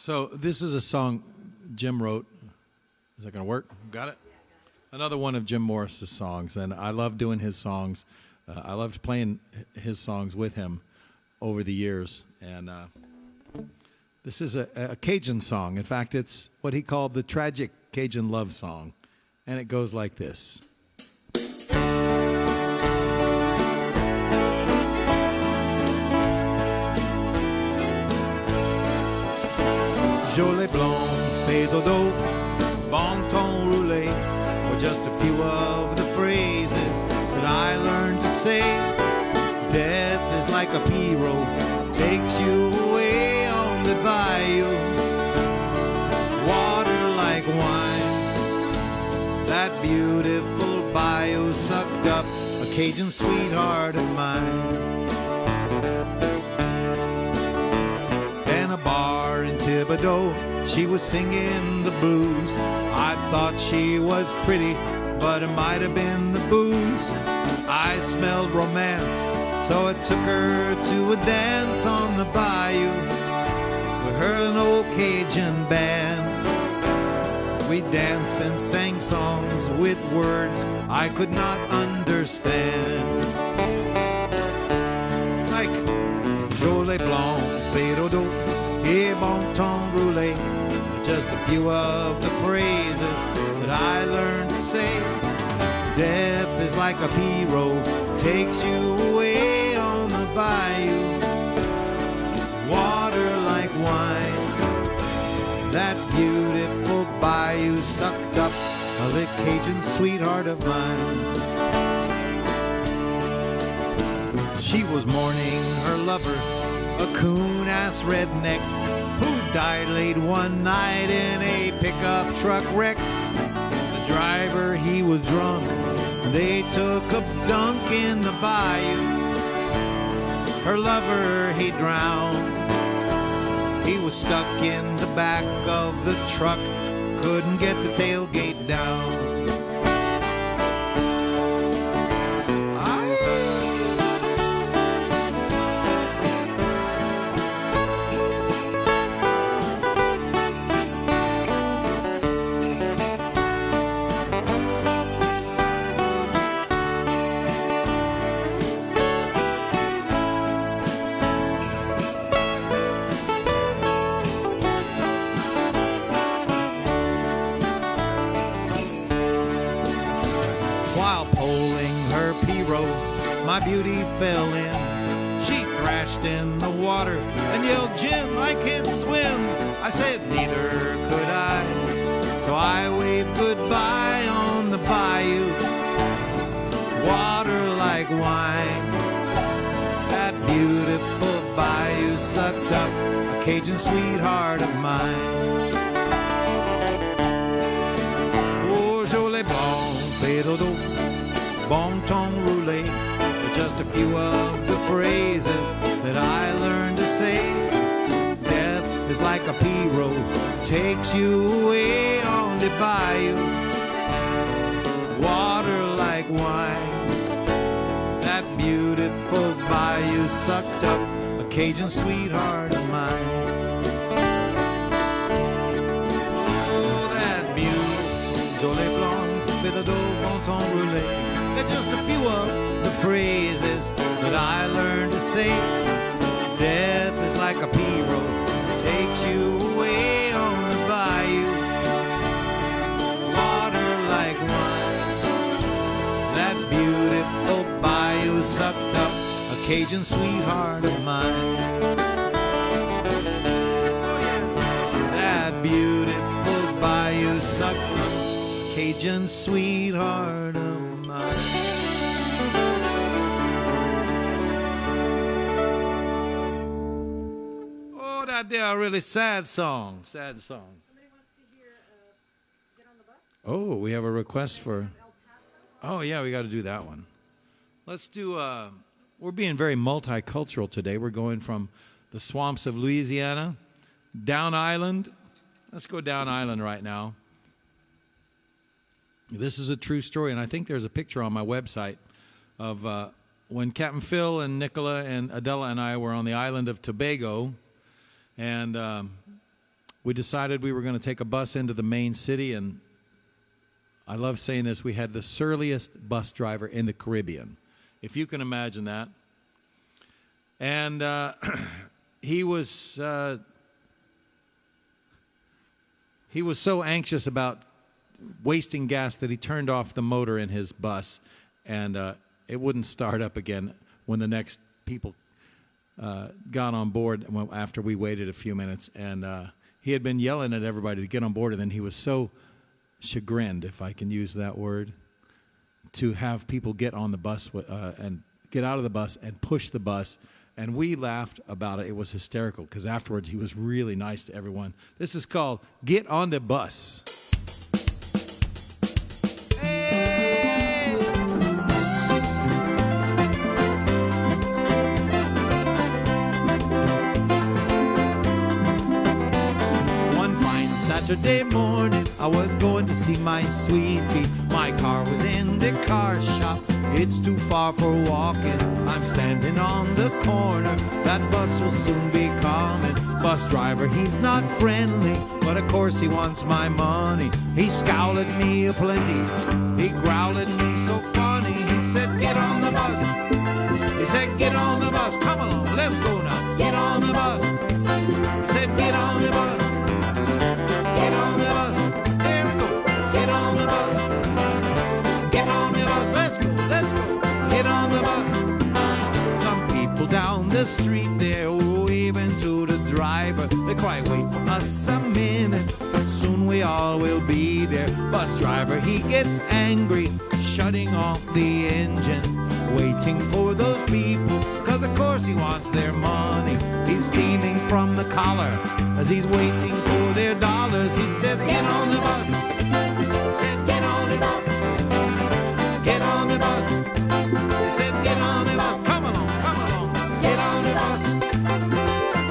So this is a song Jim wrote. Is that going to work? Got it? Another one of Jim Morris's songs, and I love doing his songs. I loved playing his songs with him over the years, and this is a Cajun song. In fact, it's what he called the tragic Cajun love song, and it goes like this. Jolet blanc, fait dodo, bon ton roulé were just a few of the phrases that I learned to say. Death is like a pirogue, takes you away on the bayou. Water like wine, that beautiful bayou sucked up a Cajun sweetheart of mine. In a bar in Thibodeau, she was singing the blues. I thought she was pretty, but it might have been the booze. I smelled romance, so I took her to a dance on the bayou with her and an old Cajun band. We danced and sang songs with words I could not understand, like Jolet blanc, Pérodo, et bon temps roulé. Just a few of the phrases that I learned to say. Death is like a pirogue, takes you away on the bayou. Water like wine, that beautiful bayou sucked up a little Cajun sweetheart of mine. She was mourning her lover, a coon-ass redneck, who died late one night in a pickup truck wreck. The driver, he was drunk, they took a dunk in the bayou. Her lover, he drowned, he was stuck in the back of the truck, couldn't get the tailgate down. While poling her pirogue, my beauty fell in. She thrashed in the water and yelled, "Jim, I can't swim." I said, "Neither could I." So I waved goodbye on the bayou. Water like wine, that beautiful bayou sucked up a Cajun sweetheart of mine. Oh, Jolet blanc, Pérodo, bon temps roulé, just a few of the phrases that I learned to say. Death is like a pirogue, takes you away on the bayou. Water like wine, that beautiful bayou sucked up a Cajun sweetheart of mine. Oh, that beautiful Jolet blanc, Pérodo, bon temps roulé. Just a few of the phrases that I learned to say. Death is like a pirogue, takes you away on the bayou. Water like wine, that beautiful bayou sucked up a Cajun sweetheart of mine. That beautiful bayou sucked up a Cajun sweetheart of mine. Oh, that there a really sad song. Sad song. Somebody wants to hear Get on the Bus? Oh, we have a request for. Oh, yeah, we got to do that one. Let's do. We're being very multicultural today. We're going from the swamps of Louisiana, down island. Let's go down island right now. This is a true story, and I think there's a picture on my website of when Captain Phil and Nicola and Adela and I were on the island of Tobago, and we decided we were going to take a bus into the main city, and I love saying this, we had the surliest bus driver in the Caribbean, if you can imagine that. And he was so anxious about wasting gas that he turned off the motor in his bus, and it wouldn't start up again when the next people got on board after we waited a few minutes. And he had been yelling at everybody to get on board, and then he was so chagrined, if I can use that word, to have people get on the bus and get out of the bus and push the bus. And we laughed about it. It was hysterical because afterwards he was really nice to everyone. This is called Get on the Bus. Hey! One fine Saturday morning, I was going to see my sweetie. My car was in the car shop. It's too far for walking. I'm standing on the corner. That bus will soon be coming. Bus driver, he's not friendly, but of course he wants my money. He scowled at me aplenty. He growled at me so funny. He said, get on the bus. He said, get on the bus. Come along, let's go now. Get on the bus. He said, get on the bus. Get on the bus. Here we go. Get on the bus. Get on the bus. Let's go. Let's go. Get on the bus. Some people down the street there waving to the driver. They cry, wait for us a minute. Soon we all will be there. Bus driver, he gets angry, shutting off the engine. Waiting for those people, cause of course he wants their money. He's steaming from the collar as he's waiting for their dollars. He said, get on the bus. He said, get on the bus. Get on the bus. He said, get on the bus. Come along, come along. Get on the bus.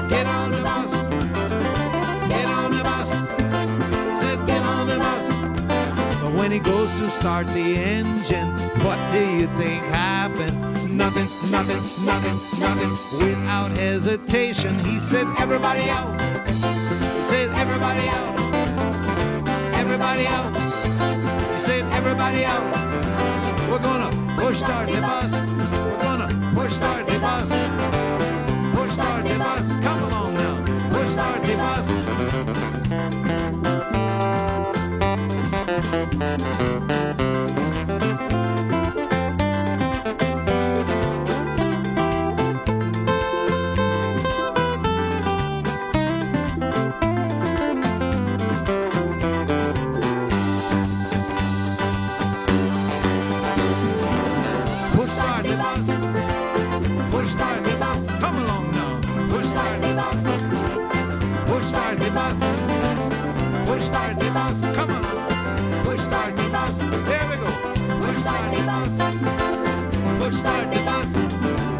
Get on the bus. Get on the bus. He said, get on the bus. But when he goes to start the engine, what do you think happened? Nothing, nothing, nothing, nothing. Without hesitation, he said, everybody out. He said, everybody out. Everybody out. He said, everybody out. We're gonna push start the bus. We're gonna push start the bus. Push start the bus. Come along now. Push start the bus. Push start the bus. Come on. Push start the bus. There we go. Push start the bus. Push start the bus.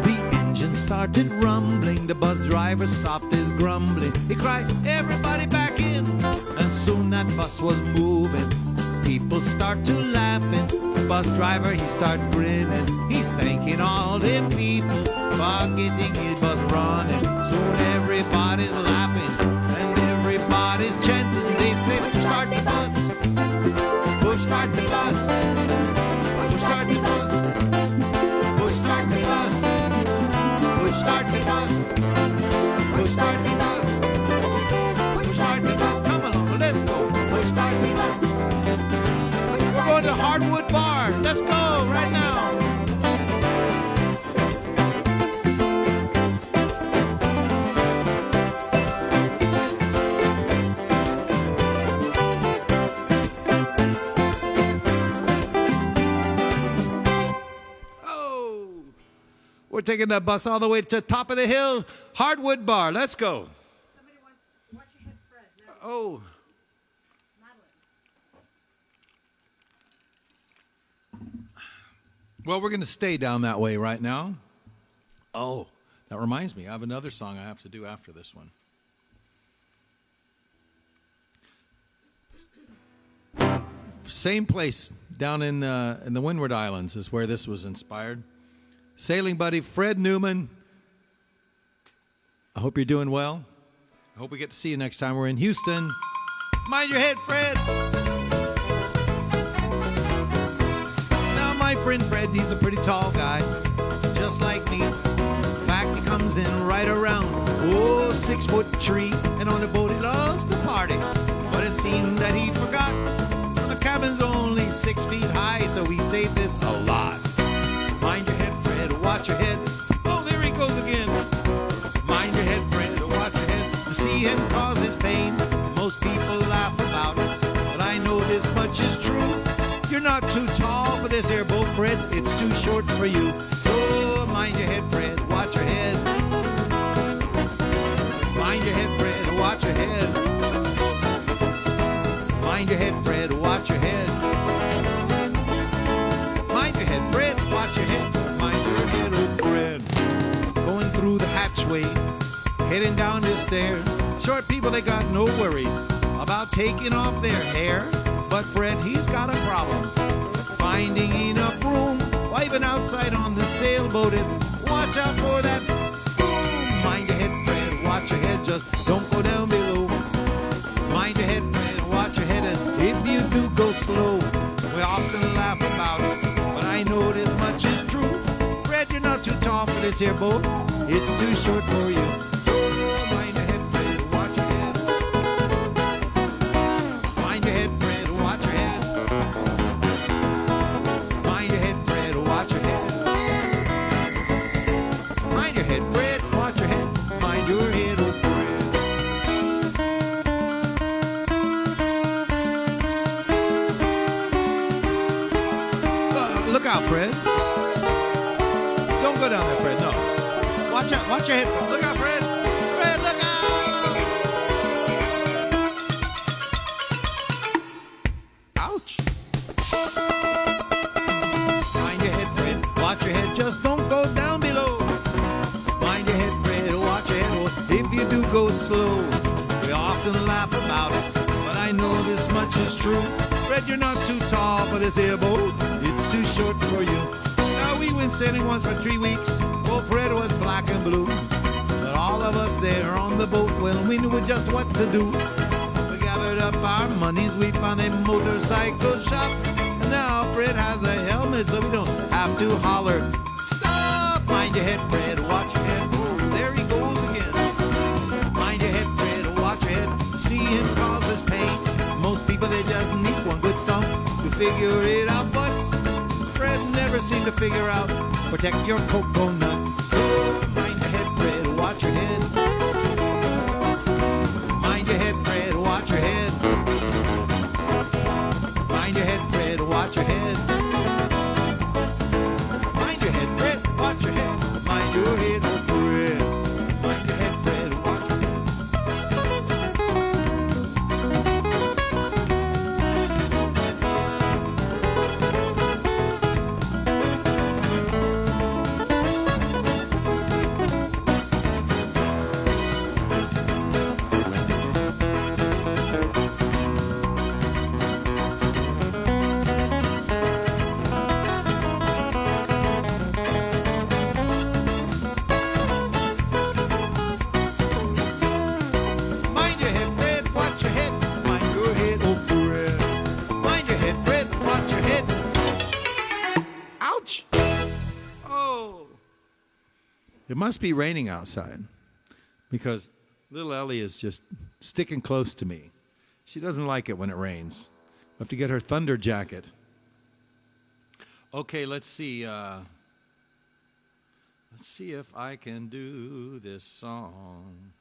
The engine started rumbling. The bus driver stopped his grumbling. He cried, everybody back in. And soon that bus was moving. People start to laughing. The bus driver, he start grinning. He's thanking all the people for getting his bus running. Soon everybody's laughing. Everybody's chanting, they say, push start the bus. Push start the bus. Push start the bus. Push start the bus. Push start the bus. Push start the bus. Push start the bus. Come along, let's go. Push start the bus. We're going to Hardwood Bar. Let's go right now. We're taking that bus all the way to the top of the hill, Hardwood Bar. Let's go. Somebody wants to watch your head, Fred. Now, Oh. Madeline. Well, we're going to stay down that way right now. Oh, that reminds me. I have another song I have to do after this one. Same place down in the Windward Islands is where this was inspired. Sailing buddy Fred Newman. I hope you're doing well. I hope we get to see you next time we're in Houston. Mind your head, Fred. Now, my friend Fred, he's a pretty tall guy, just like me. In fact, he comes in right around, 6-foot tree. And on the boat, he loves to party. But it seemed that he forgot the cabin's only 6 feet high, so we saved this a lot. Mind your head, Fred, watch your head. Oh, there he goes again. Mind your head, Fred, watch your head. To see him cause his pain, most people laugh about it, but I know this much is true. You're not too tall for this here boat, Fred. It's too short for you. So mind your head, Fred, watch your head. Mind your head, Fred, watch your head. Mind your head, Fred, watch your head. Mind your head, Fred, watch your head. Mind your head, oh Fred. Going through the hatchway, heading down the stairs. Short people, they got no worries about taking off their hair. But Fred, he's got a problem finding enough room. Why, even outside on the sailboat, it's watch out for that boom. Mind your head, Fred, watch your head. Just don't go down below. Mind your head, Fred, watch your head. And if you do go slow, we often laugh about it, but I know this much is true. Fred, you're not too tall for this here boat. It's too short for you. So mind your head, Fred, watch your head. Mind your head, Fred, watch your head. Mind your head, Fred, watch your head. Mind your head, Fred, watch your head. Mind your head, oh Fred. Look out, Fred. Don't go down there, Fred. No. Watch out. Watch your head. Look out, Fred. Fred, look out. Ouch. Mind your head, Fred. Watch your head. Just don't go down below. Mind your head, Fred. Watch your head. Oh, if you do go slow, we often laugh about it, but I know this much is true. Fred, you're not too tall for this here boat. It's too short for you. Now, we went sailing once for 3 weeks. Oh, Fred was black and blue. But all of us there on the boat, well, we knew just what to do. We gathered up our monies. We found a motorcycle shop. And now Fred has a helmet, so we don't have to holler. Stop! Mind your head, Fred. Watch your head. There he goes again. Mind your head, Fred. Watch your head. See him cause us pain. Most people, they just need one good thump to figure it out, but Fred never seemed to figure out. Protect your coconut. So mind your head, Fred, watch your head. Mind your head, Fred, watch your head. Mind your head, Fred, watch your head. Mind your head, Fred, watch your head. Mind your head, oh Fred. Mind your head, Fred, watch your head. Mind your head, Fred, watch your head. Mind your head, oh Fred. Mind your head, Fred, watch your head. Ouch! Oh. It must be raining outside because little Ellie is just sticking close to me. She doesn't like it when it rains. I have to get her thunder jacket. Okay, let's see. Let's see if I can do this song.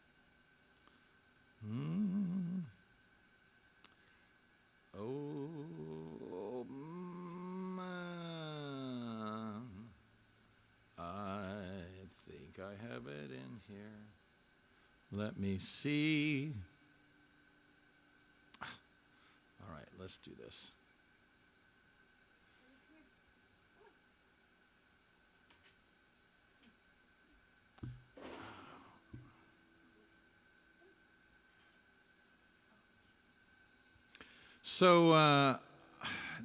Oh, man. I think I have it in here. Let me see. All right, let's do this. So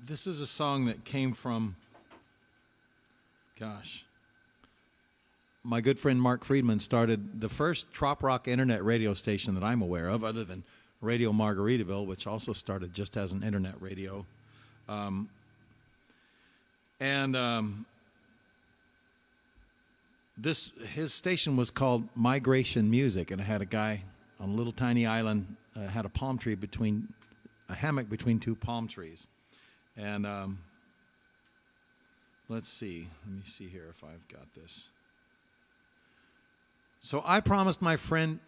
this is a song that came from, gosh, my good friend Mark Friedman started the first trop rock internet radio station that I'm aware of, other than Radio Margaritaville, which also started just as an internet radio. His station was called Migration Music, and it had a guy on a little tiny island, had a palm tree a hammock between two palm trees. And let's see. Let me see here if I've got this. So I promised my friend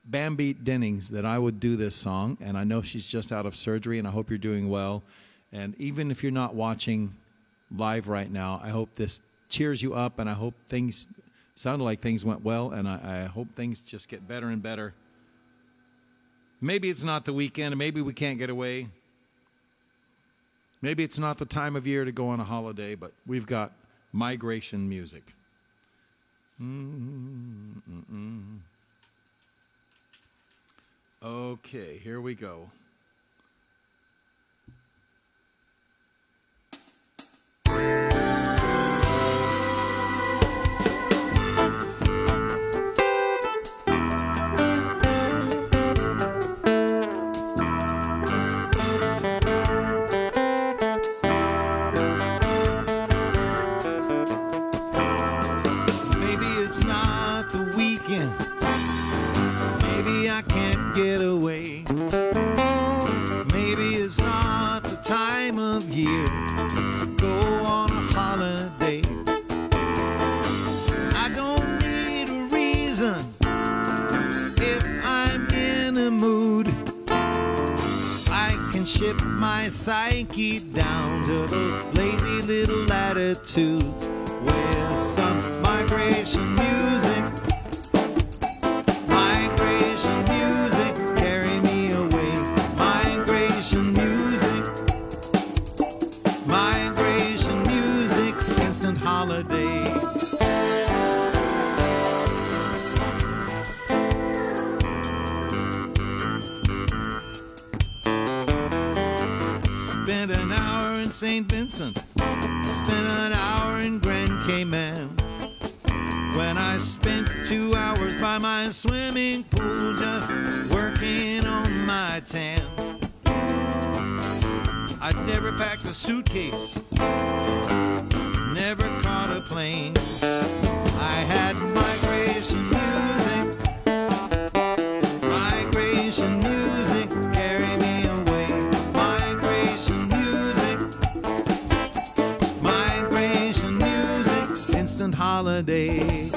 Bambi Dennings that I would do this song, and I know she's just out of surgery, and I hope you're doing well. And even if you're not watching live right now, I hope this cheers you up, and I hope things sounded like things went well, and I hope things just get better and better. Maybe it's not the weekend, and maybe we can't get away. Maybe it's not the time of year to go on a holiday, but we've got migration music. Okay, here we go. Get away. Maybe it's not the time of year to go on a holiday. I don't need a reason if I'm in a mood. I can ship my psyche down to those lazy little latitudes with some migration music. Holiday. Spent an hour in St. Vincent, spent an hour in Grand Cayman. When I spent 2 hours by my swimming pool just working on my tan. I'd never packed a suitcase, never caught a plane. I had migration music carry me away. Migration music, instant holiday.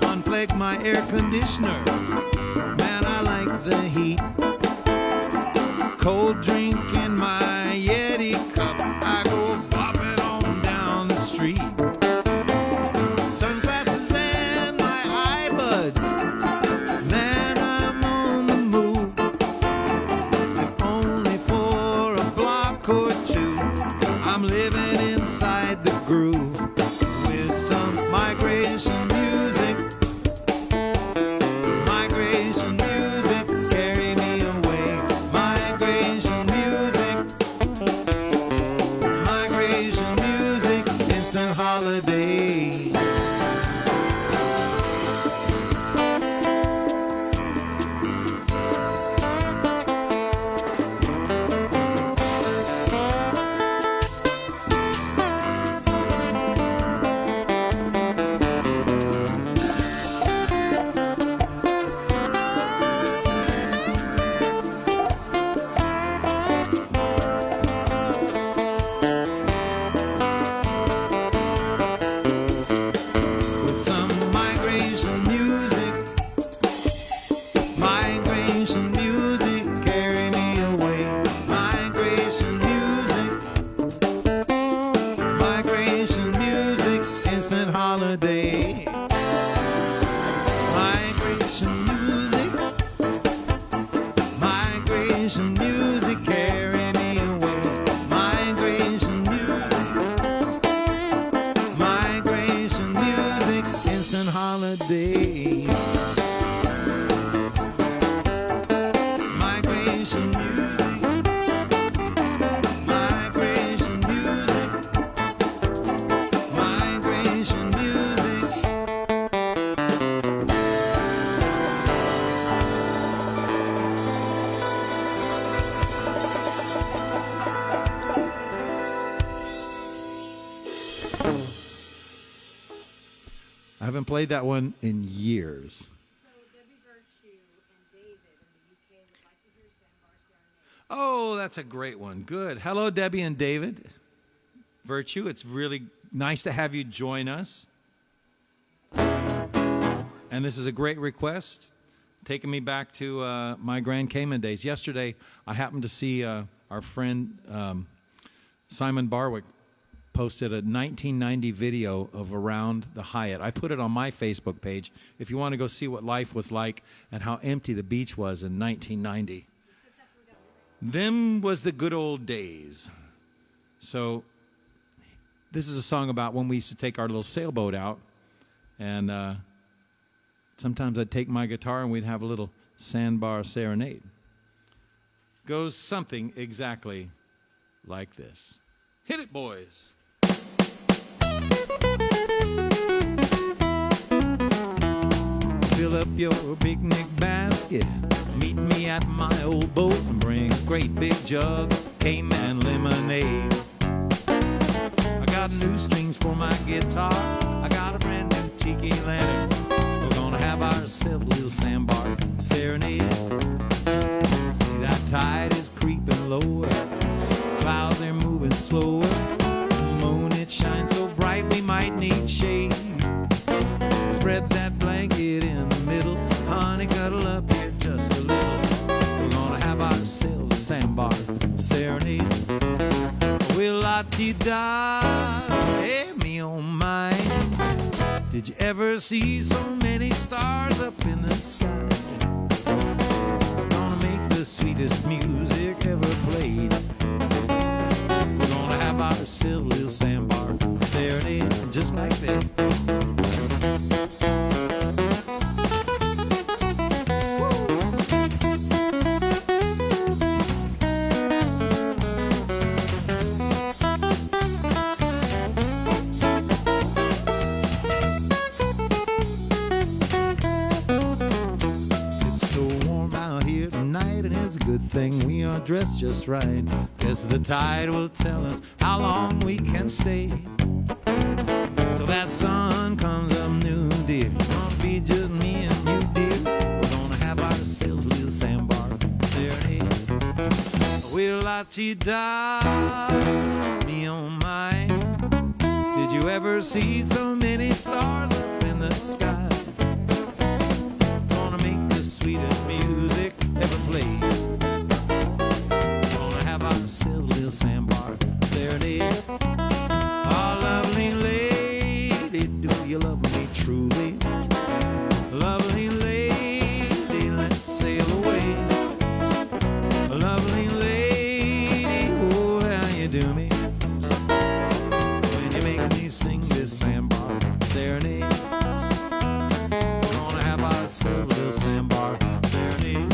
Unplug my air conditioner, man, I like the heat. Cold drink in my Yeti cup, I go bopping on down the street. Sunglasses and my iBuds, man, I'm on the move. If only for a block or two, I'm living inside the groove with some migration music. Migration music, carry me away. Migration music. haven't played that one in years. So Debbie Virtue and David in the UK would like to hear Sandbar Serenade. Oh, that's a great one. Good. Hello, Debbie and David. Virtue, it's really nice to have you join us. And this is a great request, taking me back to my Grand Cayman days. Yesterday, I happened to see our friend Simon Barwick posted a 1990 video of Around the Hyatt. I put it on my Facebook page if you want to go see what life was like and how empty the beach was in 1990. Them was the good old days. So this is a song about when we used to take our little sailboat out, and sometimes I'd take my guitar and we'd have a little sandbar serenade. Goes something exactly like this. Hit it, boys. Fill up your picnic basket. Meet me at my old boat and bring a great big jug of Cayman lemonade. I got new strings for my guitar. I got a brand new tiki lantern. We're gonna have ourselves a little sandbar serenade. See, that tide is creeping lower. Clouds are moving slower. The moon, it shines so bright we might need shade. Spread that blanket in the middle. Honey, cuddle up here just a little. We're gonna have ourselves a sandbar serenade. Will la-ti-da, hey, me oh my. Did you ever see so many stars up in the sky? We're gonna make the sweetest music ever played. We're gonna have ourselves a little sandbar serenade, just like this. Good thing we are dressed just right. Guess the tide will tell us how long we can stay. Till that sun comes up new, dear. Gonna be just me and you, dear. We're gonna have ourselves a little sandbar serenade. Will la-ti-da, me on my. Did you ever see so many stars up in the sky? Gonna make the sweetest music ever played. Sandbar serenade. Oh, lovely lady, do you love me truly? Lovely lady, let's sail away. Lovely lady, oh, how you do me when you make me sing this sandbar serenade. We're gonna have ourselves a little sandbar serenade.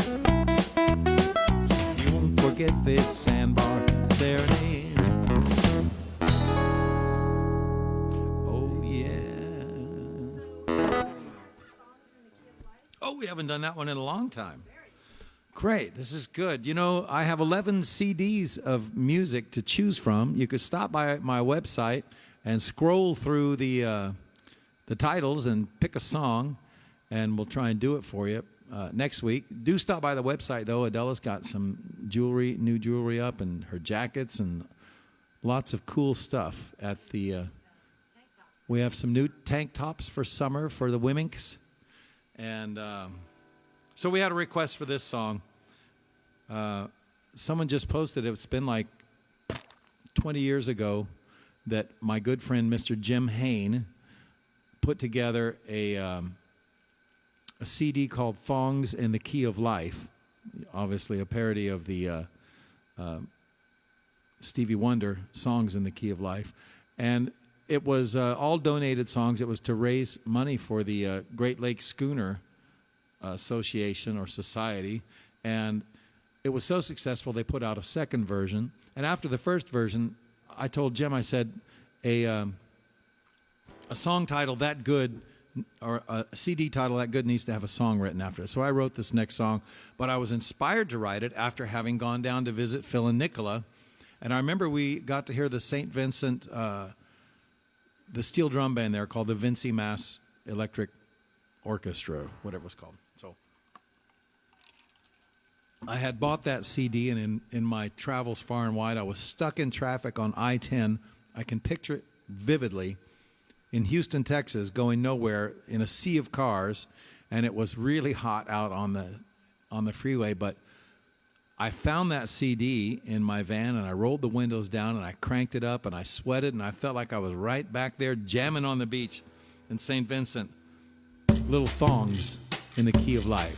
You won't forget this sandbar serenade. Oh yeah. Oh, we haven't done that one in a long time. Great, this is good. You know, I have 11 CDs of music to choose from. You could stop by my website and scroll through the titles and pick a song, and we'll try and do it for you. Next week. Do stop by the website, though. Adela's got some jewelry, new jewelry up, and her jackets, and lots of cool stuff at the... we have some new tank tops for summer for the womenks. And so we had a request for this song. Someone just posted it. It's been like 20 years ago that my good friend, Mr. Jim Hain, put together a CD called Thongs in the Key of Life, obviously a parody of the Stevie Wonder Songs in the Key of Life. And it was all donated songs. It was to raise money for the Great Lakes Schooner Association or Society. And it was so successful they put out a second version. And after the first version, I told Jim, I said, a song title that good, or a CD title that good, needs to have a song written after it. So I wrote this next song, but I was inspired to write it after having gone down to visit Phil and Nicola. And I remember we got to hear the St. Vincent, the steel drum band there called the Vincy Mass electric orchestra, whatever it was called. So I had bought that CD, and in my travels far and wide, I was stuck in traffic on I-10. I can picture it vividly in Houston, Texas, going nowhere in a sea of cars, and it was really hot out on the freeway. But I found that CD in my van, and I rolled the windows down, and I cranked it up, and I sweated, and I felt like I was right back there jamming on the beach in St. Vincent. Little thongs in the key of life.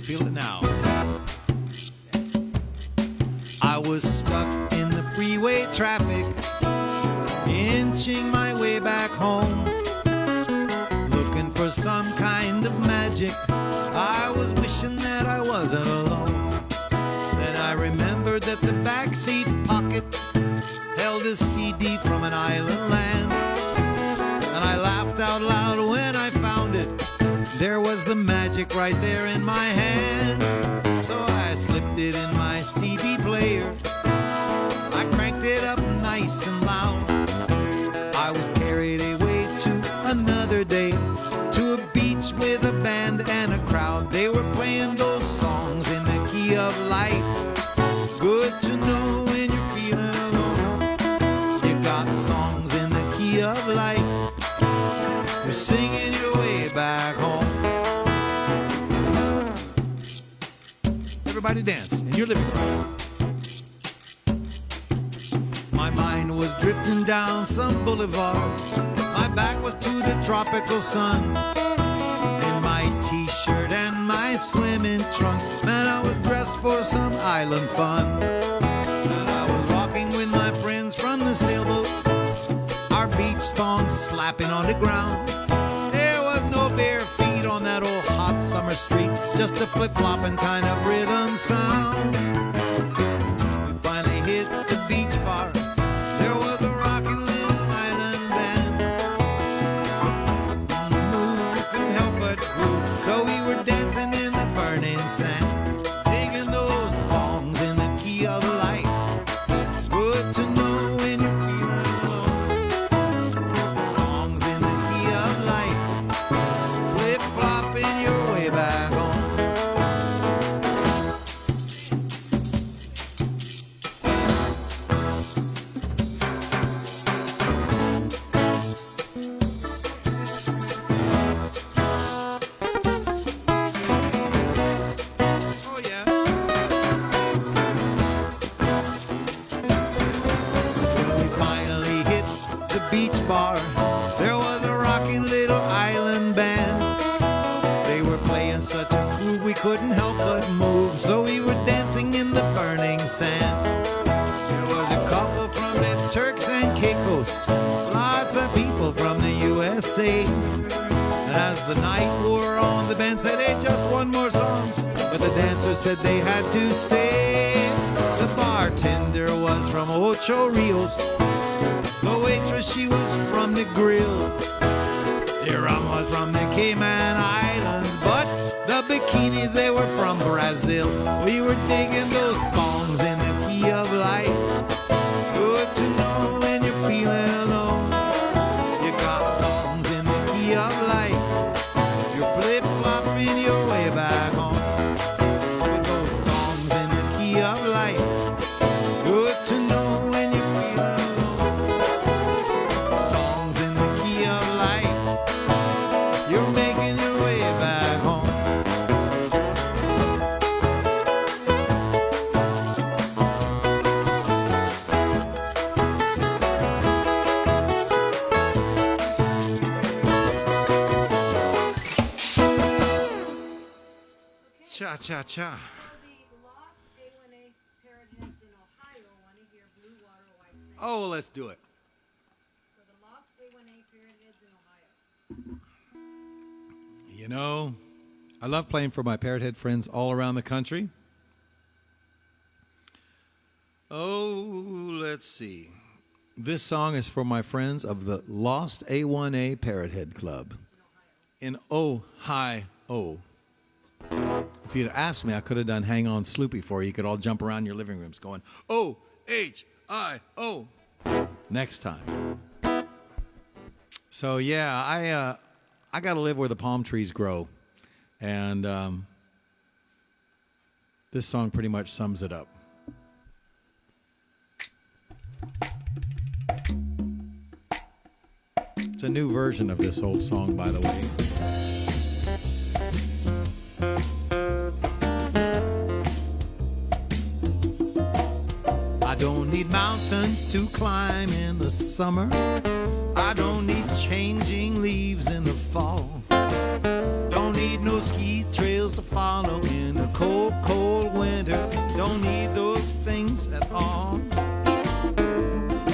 Feel it now. I was stuck in the freeway traffic, inching my way back home, looking for some kind of magic. I was wishing that I wasn't alone. Then I remembered that the backseat pocket held a CD from an island land, and I laughed out loud when I found it. There was the magic right there in my hand. So I slipped it in my CD player. I cranked it up nice and loud. I was carried away to another day, to a beach with a band and a crowd. They were playing those songs in the key of life. Good to know when you're feeling alone. You got songs in the key of life. You're singing your way back home. Everybody dance in your living room. My mind was drifting down some boulevard. My back was to the tropical sun. In my t-shirt and my swimming trunk, man, I was dressed for some island fun. And I was walking with my friends from the sailboat, our beach thongs slapping on the ground. There was no bare feet on that old hot summer street, just a flip-flopping kind of rhythm sound. We finally hit the beach bar. There was a rocking little island band. Move, we couldn't help but groove, so we were dancing in the burning sand, digging those thongs in the key of life. Good to know when you're feeling alone. Thongs in the key of life, flip-flopping your way back home. Oh yeah. When we finally hit the beach bar, there was a rocking little island band. They were playing such a groove we couldn't help but move, so we were dancing in the burning sand. There was a couple from the Turks and Caicos, lots of people from the USA. And as the night wore on, the band said, hey, just one more song. But the dancers said they had to stay. The bartender was from Ocho Rios. The waitress, she was from the grill. The rum was from the Cayman Islands, but the bikinis, they were from Brazil. We were digging those thongs in the key of life. Good to know when you're feeling alone. You got thongs in the key of life. You're flip-flopping your way back home. With those thongs in the key of life. Good to know when you're feeling alone. Thongs in the key of life. You're making your way back home. Cha cha cha. The lost A1A parrot heads in Ohio want to hear Blue Water White Sand. Oh, well, let's do it. You know, I love playing for my Parrothead friends all around the country. Oh, let's see. This song is for my friends of the Lost A1A Parrothead Club in Ohio. If you'd asked me, I could have done Hang On Sloopy for you. You could all jump around your living rooms going, O-H-I-O, next time. So, yeah, I got to live where the palm trees grow. And this song pretty much sums it up. It's a new version of this old song, by the way. I don't need mountains to climb in the summer. I don't need changing leaves in the fall. Don't need no ski trails to follow in the cold, cold winter. Don't need those things at all.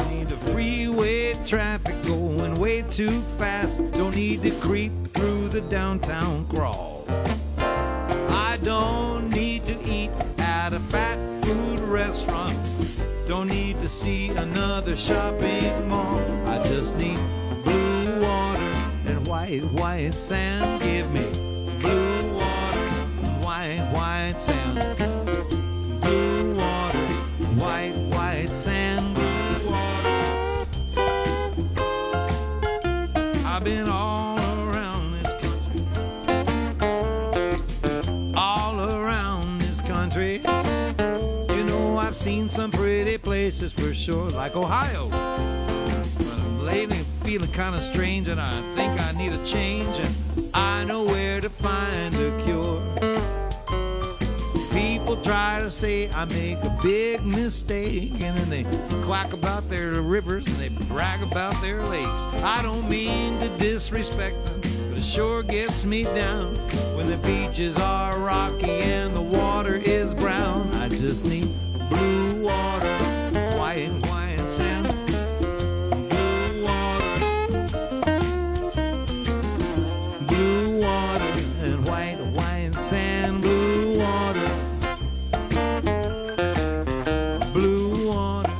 Need the freeway traffic going way too fast. Don't need to creep through the downtown crawl. I don't need to eat at a fat food restaurant. Don't need to see another shopping mall. I just need blue water and white, white sand. Give me blue water and white, white sand. Blue water, white, white sand. Blue water. I've been all around this country. All around this country. You know, I've seen some pretty places for sure, like Ohio. But I'm lately feeling kind of strange, and I think I need a change, and I know where to find a cure. People try to say I make a big mistake, and then they quack about their rivers and they brag about their lakes. I don't mean to disrespect them, but it sure gets me down when the beaches are rocky and the water is brown. I just need blue water, white, white sand. Blue water, blue water, and white, white sand. Blue water, blue water.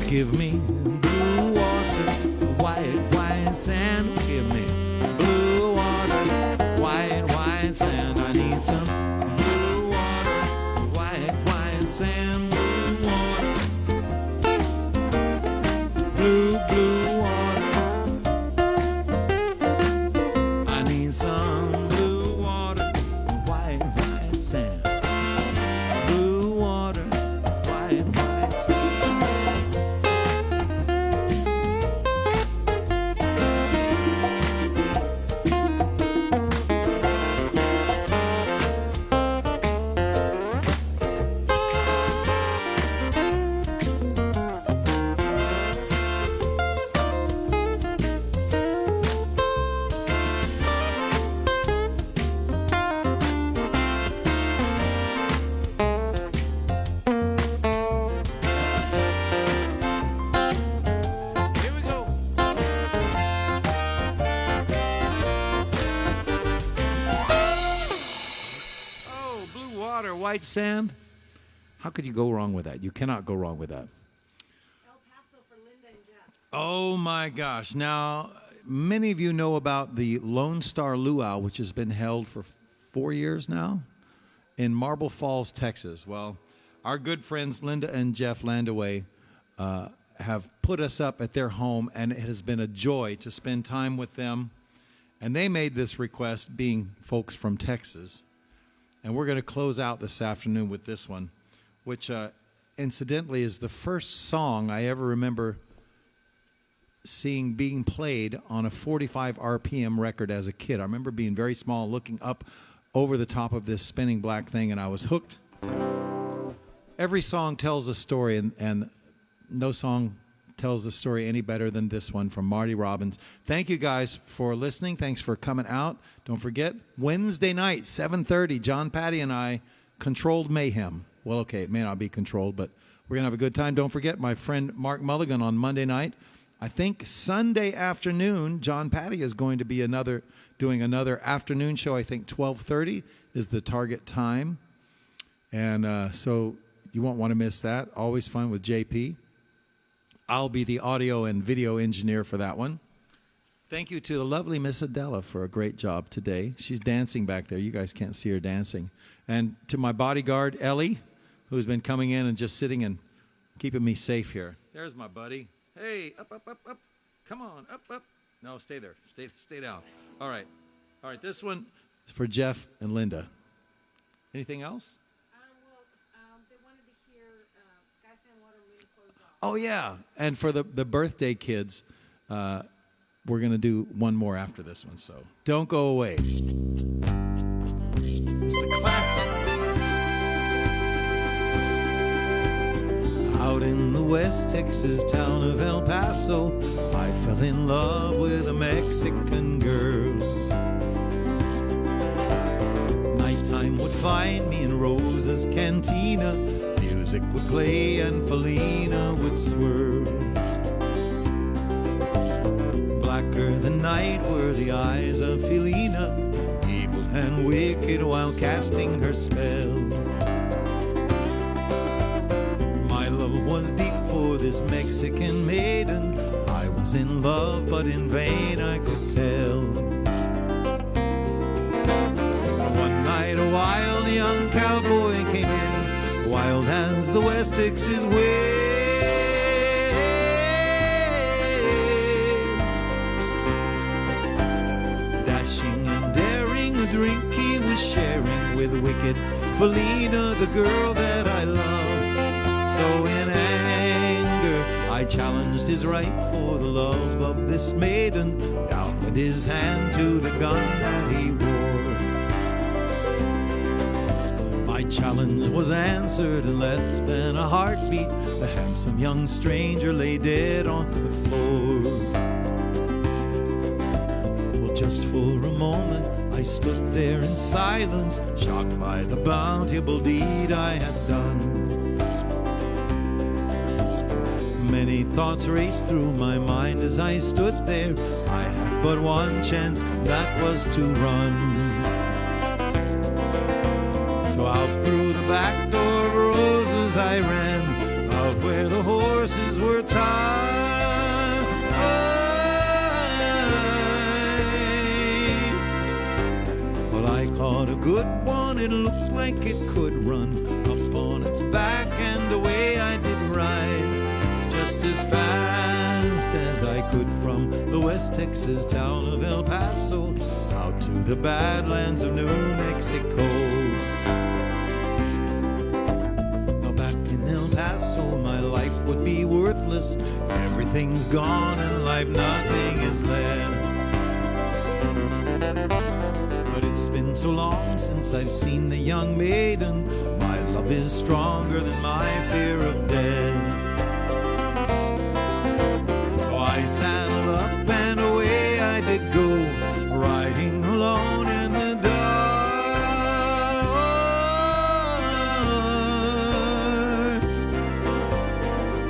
Give me blue water, white, white sand. Give me blue water, white, white sand. I need some blue water, white, white sand. Blue water, blue, blue water. I need some blue water, white, white sand. Blue water, white, white sand. White sand. How could you go wrong with that? You cannot go wrong with that. El Paso for Linda and Jeff. Oh my gosh. Now, many of you know about the Lone Star Luau, which has been held for 4 years now in Marble Falls, Texas. Well, our good friends Linda and Jeff Landaway have put us up at their home, and it has been a joy to spend time with them. And they made this request, being folks from Texas. And we're going to close out this afternoon with this one, which incidentally is the first song I ever remember seeing being played on a 45 RPM record as a kid. I remember being very small, looking up over the top of this spinning black thing, and I was hooked. Every song tells a story, and no song tells the story any better than this one from Marty Robbins. Thank you guys for listening. Thanks for coming out. Don't forget, Wednesday night, 7:30, John Patty and I, Controlled Mayhem. Well, okay, it may not be controlled, but we're going to have a good time. Don't forget my friend Mark Mulligan on Monday night. I think Sunday afternoon, John Patty is going to be doing another afternoon show. I think 12:30 is the target time. And so you won't want to miss that. Always fun with JP. I'll be the audio and video engineer for that one. Thank you to the lovely Miss Adela for a great job today. She's dancing back there. You guys can't see her dancing. And to my bodyguard, Ellie, who's been coming in and just sitting and keeping me safe here. There's my buddy. Hey, up, up, up, up. Come on, up, up. No, stay there. Stay down. All right. This one is for Jeff and Linda. Anything else? They wanted to hear Sky, Sand, Water, Wind, Clothes Off. Oh, yeah. And for the birthday kids, we're going to do one more after this one. So don't go away. It's a classic. Out in the West Texas town of El Paso, I fell in love with a Mexican girl. Nighttime would find me in Rosa's cantina. Music would play and Felina would swirl. Blacker than night were the eyes of Felina, evil and wicked while casting her spell. My love was deep for this Mexican maiden. I was in love, but in vain I could tell. One night a wild young cowboy came in, wild as the West Texas wind. Dashing and daring, a drink he was sharing with wicked Felina, the girl that I love. So in anger I challenged his right for the love of this maiden. Down went his hand to the gun that he wore. My challenge was answered in less than a heartbeat. The handsome young stranger lay dead on the floor. Well, just for a moment I stood there in silence, shocked by the bountiful deed I had done. Many thoughts raced through my mind as I stood there. I had but one chance, that was to run. So out through the back door of Roses I ran, out where the horses were tied. Well, I caught a good one, it looked like it could run. Up on its back and away I did ride, just as fast as I could from the West Texas town of El Paso out to the Badlands of New Mexico. Now back in El Paso my life would be worthless. Everything's gone and life nothing is left. But it's been so long since I've seen the young maiden. My love is stronger than my fear of death. I saddled up and away I did go, riding alone in the dark.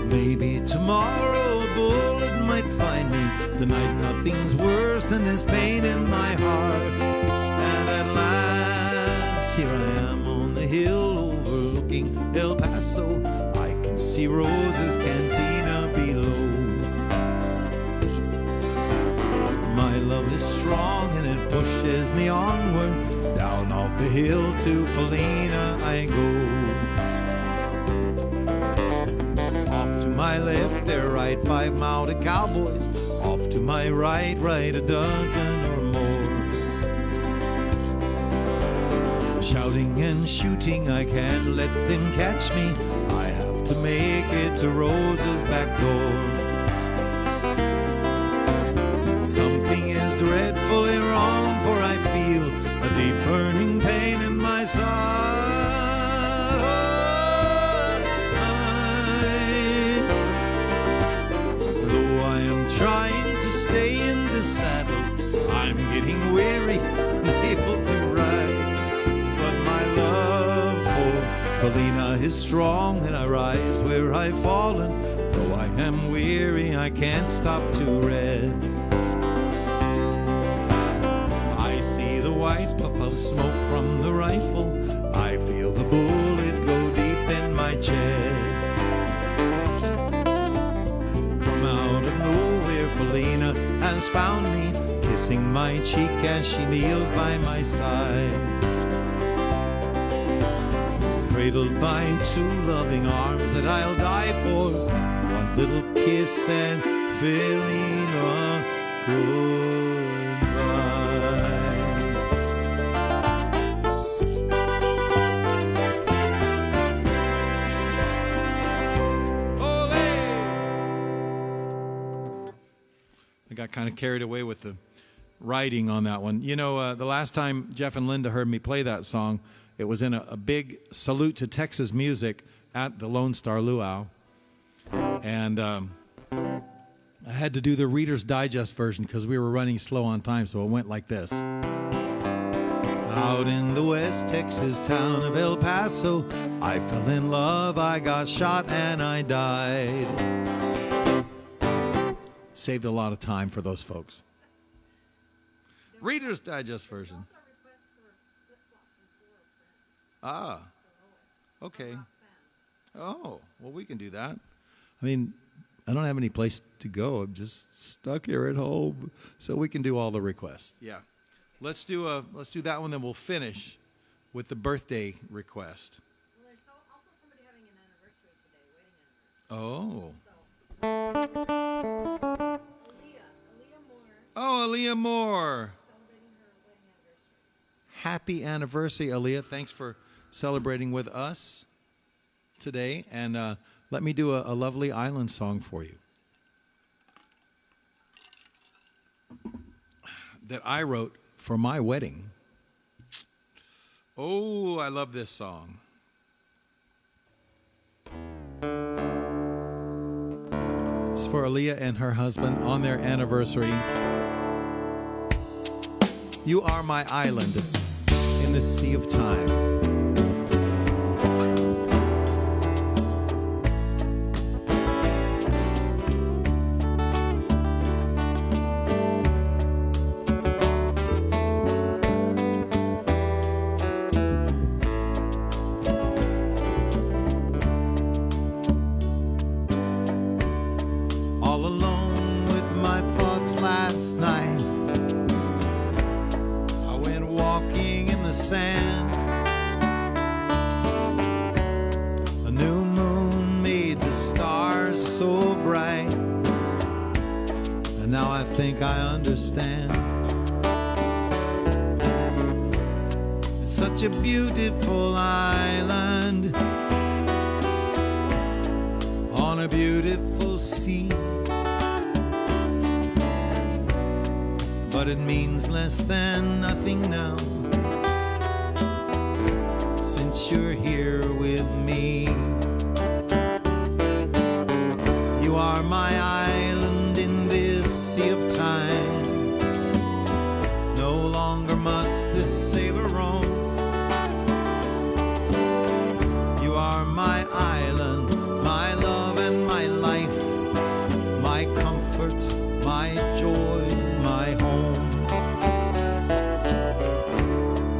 Maybe tomorrow a bullet might find me. Tonight nothing's worse than this pain in my heart. And at last here I am on the hill overlooking El Paso. I can see Rosa's cantina below. My love is strong and it pushes me onward. Down off the hill to Felina I go. Off to my my left, there ride 5 mounted cowboys. Off to my right, a dozen or more. Shouting and shooting, I can't let them catch me. I have to make it to Rose's back door. Something is dreadfully wrong, for I feel a deep burning pain in my side. Though I am trying to stay in the saddle, I'm getting weary, unable to ride. But my love for Felina is strong, and I rise where I've fallen. Though I am weary, I can't stop to rest. I see the white puff of smoke from the rifle. I feel the bullet go deep in my chest. From out of nowhere, Felina has found me, kissing my cheek as she kneels by my side. Cradled by 2 loving arms that I'll die for. One little kiss and Felina goodbye. I got kind of carried away with the writing on that one. You know, the last time Jeff and Linda heard me play that song, it was in a big salute to Texas music at the Lone Star Luau. And I had to do the Reader's Digest version because we were running slow on time, so it went like this. Out in the West Texas town of El Paso, I fell in love, I got shot, and I died. Saved a lot of time for those folks. Reader's Digest version. Ah, okay. Oh, well, we can do that. I mean, I don't have any place to go. I'm just stuck here at home, so we can do all the requests. Yeah, let's do that one. Then we'll finish with the birthday request. Well, there's also somebody having an anniversary today, wedding anniversary. Oh. Aaliyah Moore, Oh, Aaliyah Moore. celebrating her wedding anniversary. Happy anniversary, Aaliyah. Thanks for celebrating with us today. And let me do a lovely island song for you that I wrote for my wedding. Oh, I love this song. It's for Aaliyah and her husband on their anniversary. You are my island in the sea of time. All alone with my thoughts last night, I went walking in the sand. A new moon made the stars so bright, and now I think I understand. It's such a beautiful island on a beautiful sea, but it means less than nothing now, since you're here with me. You are my island in this sea of time. No longer must this sailor roam. You are my island, my love and my life, my comfort, my joy, my home.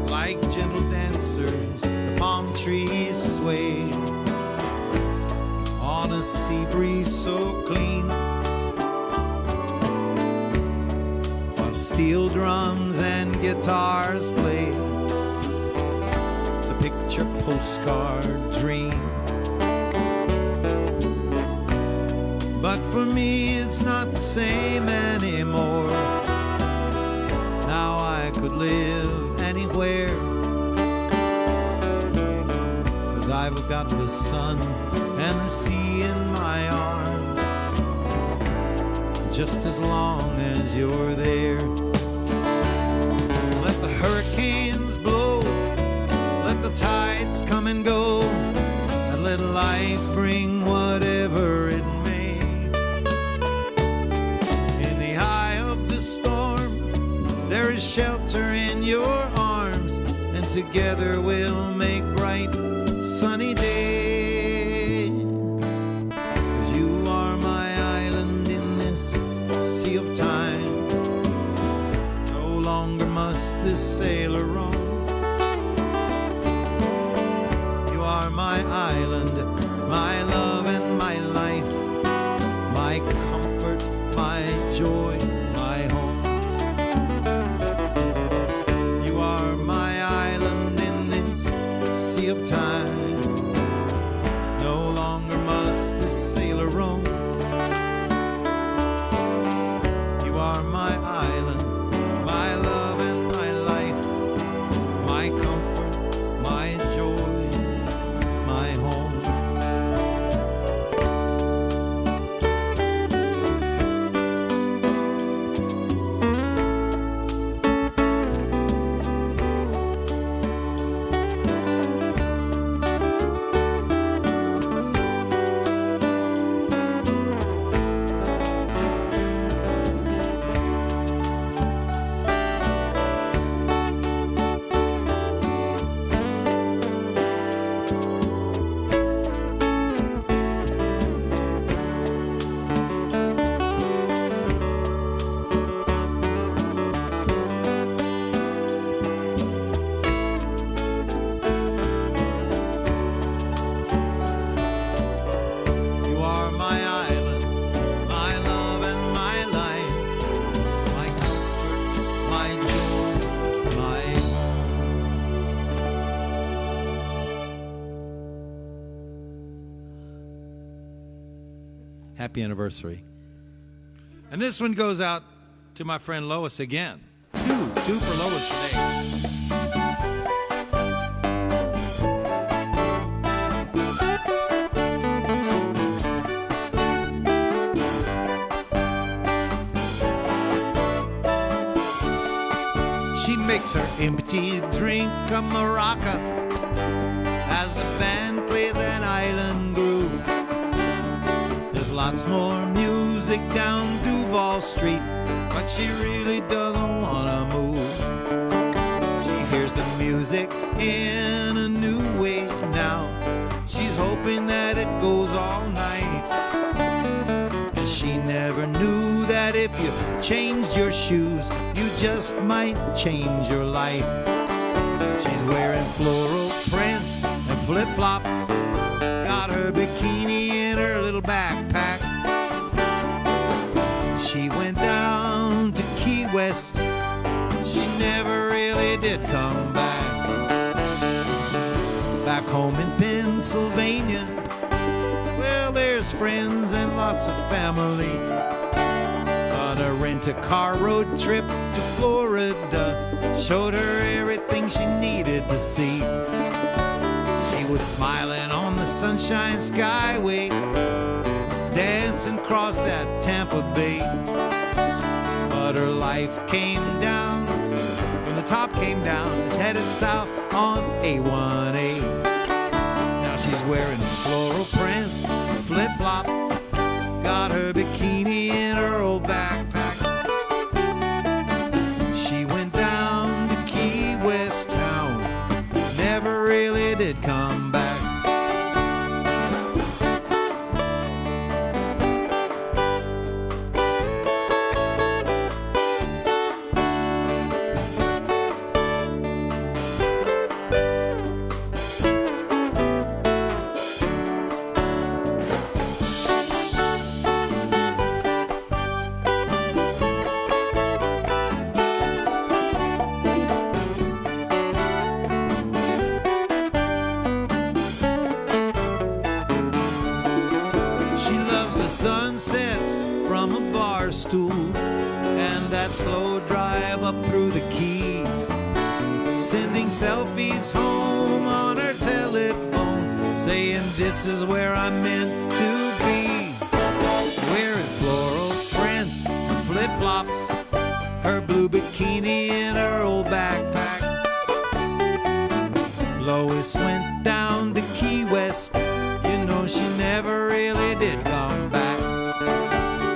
Like gentle dancers, the palm trees sway on a sea breeze so clean, while steel drums and guitars play. It's a picture postcard dream. But for me it's not the same anymore. Now I could live anywhere, 'cause I've got the sun and the sea in my arms, just as long as you're there. Let the hurricanes blow, let the tides come and go, and let life bring whatever it may. In the eye of the storm, there is shelter in your arms, and together we'll make bright sunny days. 'Cause you are my island in this sea of time. No longer must this sailor roam. You are my island, my love and my life, my comfort, my joy, my home. You are my island in this sea of time. No longer must this sailor roam. You are my island, my love and my life, my comfort, my joy, my home. You are my island, my love and my life, my comfort, my joy, my home. Happy anniversary. And this one goes out to my friend Lois again. Two for Lois today. She makes her empty drink a maraca as the band plays an island groove. There's lots more music down Duval Street, but she really doesn't wanna move. She hears the music in a new way now. She's hoping that it goes all night. And she never knew that if you changed your shoes, you just might change your life. She's wearing floral prints and flip-flops, got her bikini in her little backpack. She went down to Key West, she never really did come back. Back home in Pennsylvania, well, there's friends and lots of family. But a rent-a-car road trip to Florida showed her everything she needed to see. She was smiling on the Sunshine Skyway, dancing across that Tampa Bay. But her life came down, when the top came down, it's headed south on A1A. Now she's wearing floral prints, flip-flops, got her bikini in her old backpack. She went down to Key West town, never really did come back. sun sets from a bar stool, and that slow drive up through the Keys, sending selfies home on her telephone, saying this is where I'm meant to be. Wearing floral prints, flip-flops, her blue bikini and her old backpack. Lois went down to Key West, you know she never really did come back.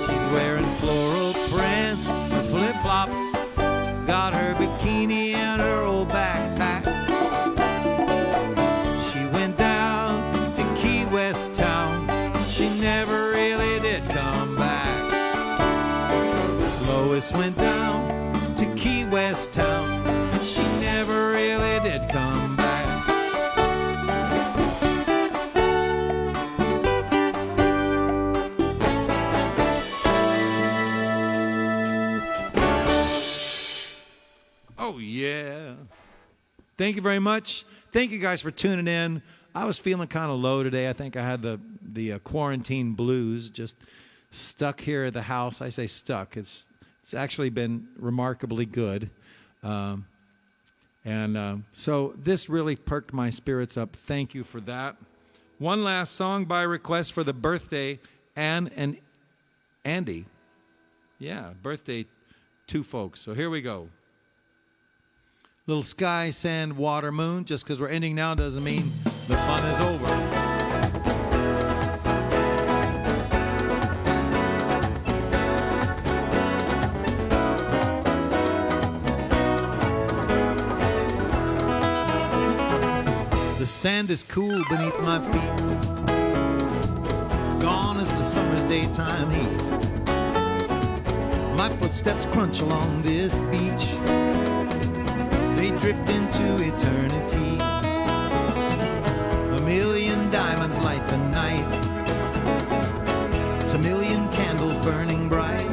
She's wearing floral prints and flip-flops, got her bikini and her old backpack. She went down to Key West town, she never really did come back. Lois went down to Key West town, but she never really did come back. Oh, yeah. Thank you very much. Thank you guys for tuning in. I was feeling kind of low today. I think I had the quarantine blues, just stuck here at the house. I say stuck. It's actually been remarkably good. So this really perked my spirits up. Thank you for that. One last song by request for the birthday, Ann and Andy. Yeah, birthday, two folks. So here we go. Little sky, sand, water, moon. Just because we're ending now doesn't mean the fun is over. The sand is cool beneath my feet. Gone is the summer's daytime heat. My footsteps crunch along this beach. They drift into eternity. A million diamonds light the night. It's a million candles burning bright.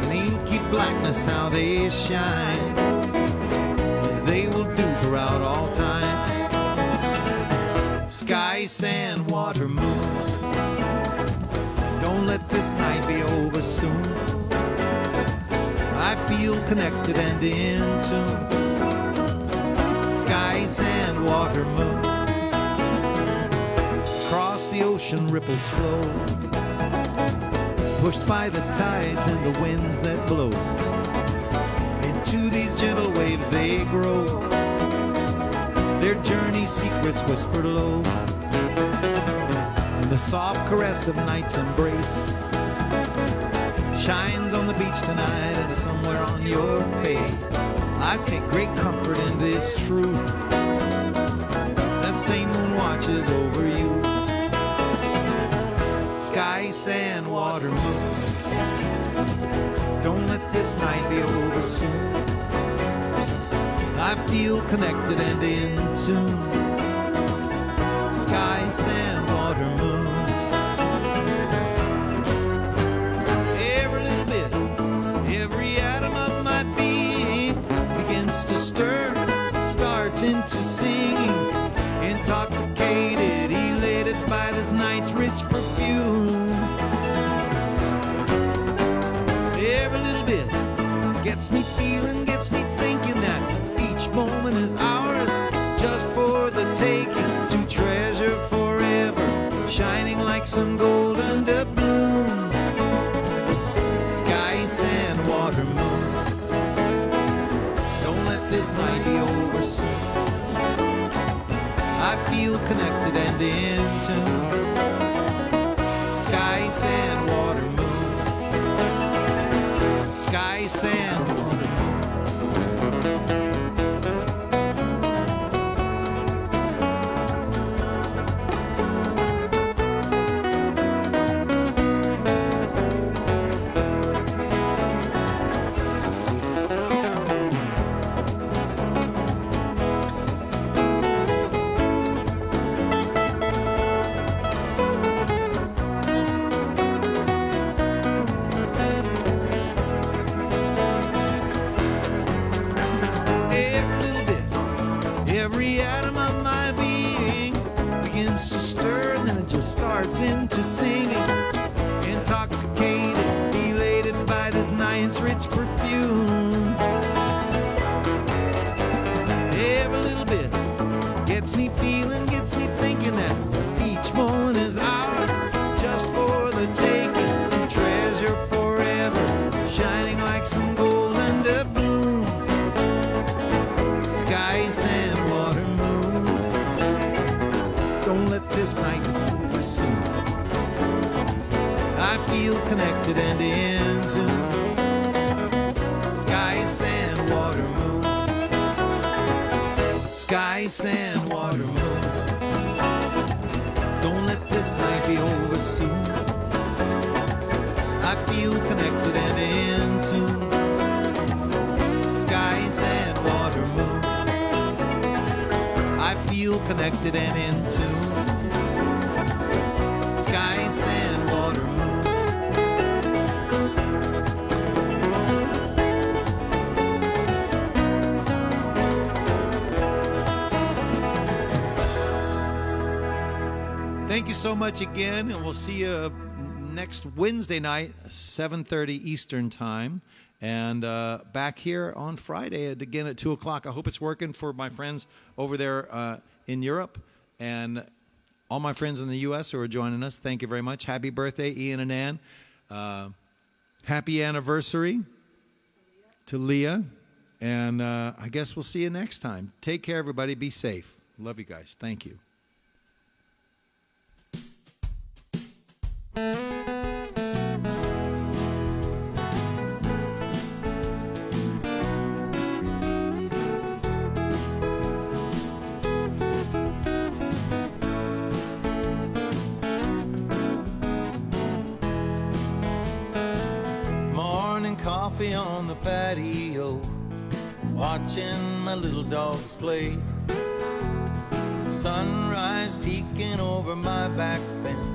An inky blackness how they shine, as they will do throughout all time. Sky, sand, water, moon. Don't let this night be over soon. I feel connected and in tune. Sky, sand, water, moon. Across the ocean ripples flow, pushed by the tides and the winds that blow. Into these gentle waves they grow, their journey secrets whispered low. And the soft caress of night's embrace shines on the beach tonight and somewhere on your face. I take great comfort in this truth, that same moon watches over you. Sky, sand, water, moon. Don't let this night be over soon. I feel connected and in tune. Sky, sand, water, moon. Every atom of my being begins to stir, starts into singing, intoxicated, elated by this night's rich perfume. Every little bit gets me feeling, gets me thinking that each moment is ours, just for the taking, to treasure forever, shining like some golden doubloon. Sky, sand, water, moon. Don't let this night be over soon. I feel connected and in tune. Sky, sand, water, moon. Sky, sand, water, moon. just starts into singing, intoxicated, elated by this night's rich perfume. Every little bit gets me feeling, gets me thinking that each moment is ours, just for the taking, treasure forever, shining like some golden doubloon. Sky, sand, water, moon. Don't let this night be soon. I feel connected and in tune. Sky, sand, water, moon. Sky, sand, water, moon. Don't let this night be over soon. I feel connected and in tune. Sky, sand, water, moon. I feel connected and in tune. Sky, sand, water, moon. Thank you so much again, and we'll see you next Wednesday night, 7:30 Eastern Time, and back here on Friday again at 2 o'clock. I hope it's working for my friends over there in Europe, and all my friends in the U.S. who are joining us. Thank you very much. Happy birthday, Ian and Ann. Happy anniversary to Leah, and I guess we'll see you next time. Take care, everybody. Be safe. Love you guys. Thank you. Morning coffee on the patio, watching my little dogs play. Sunrise peeking over my back fence,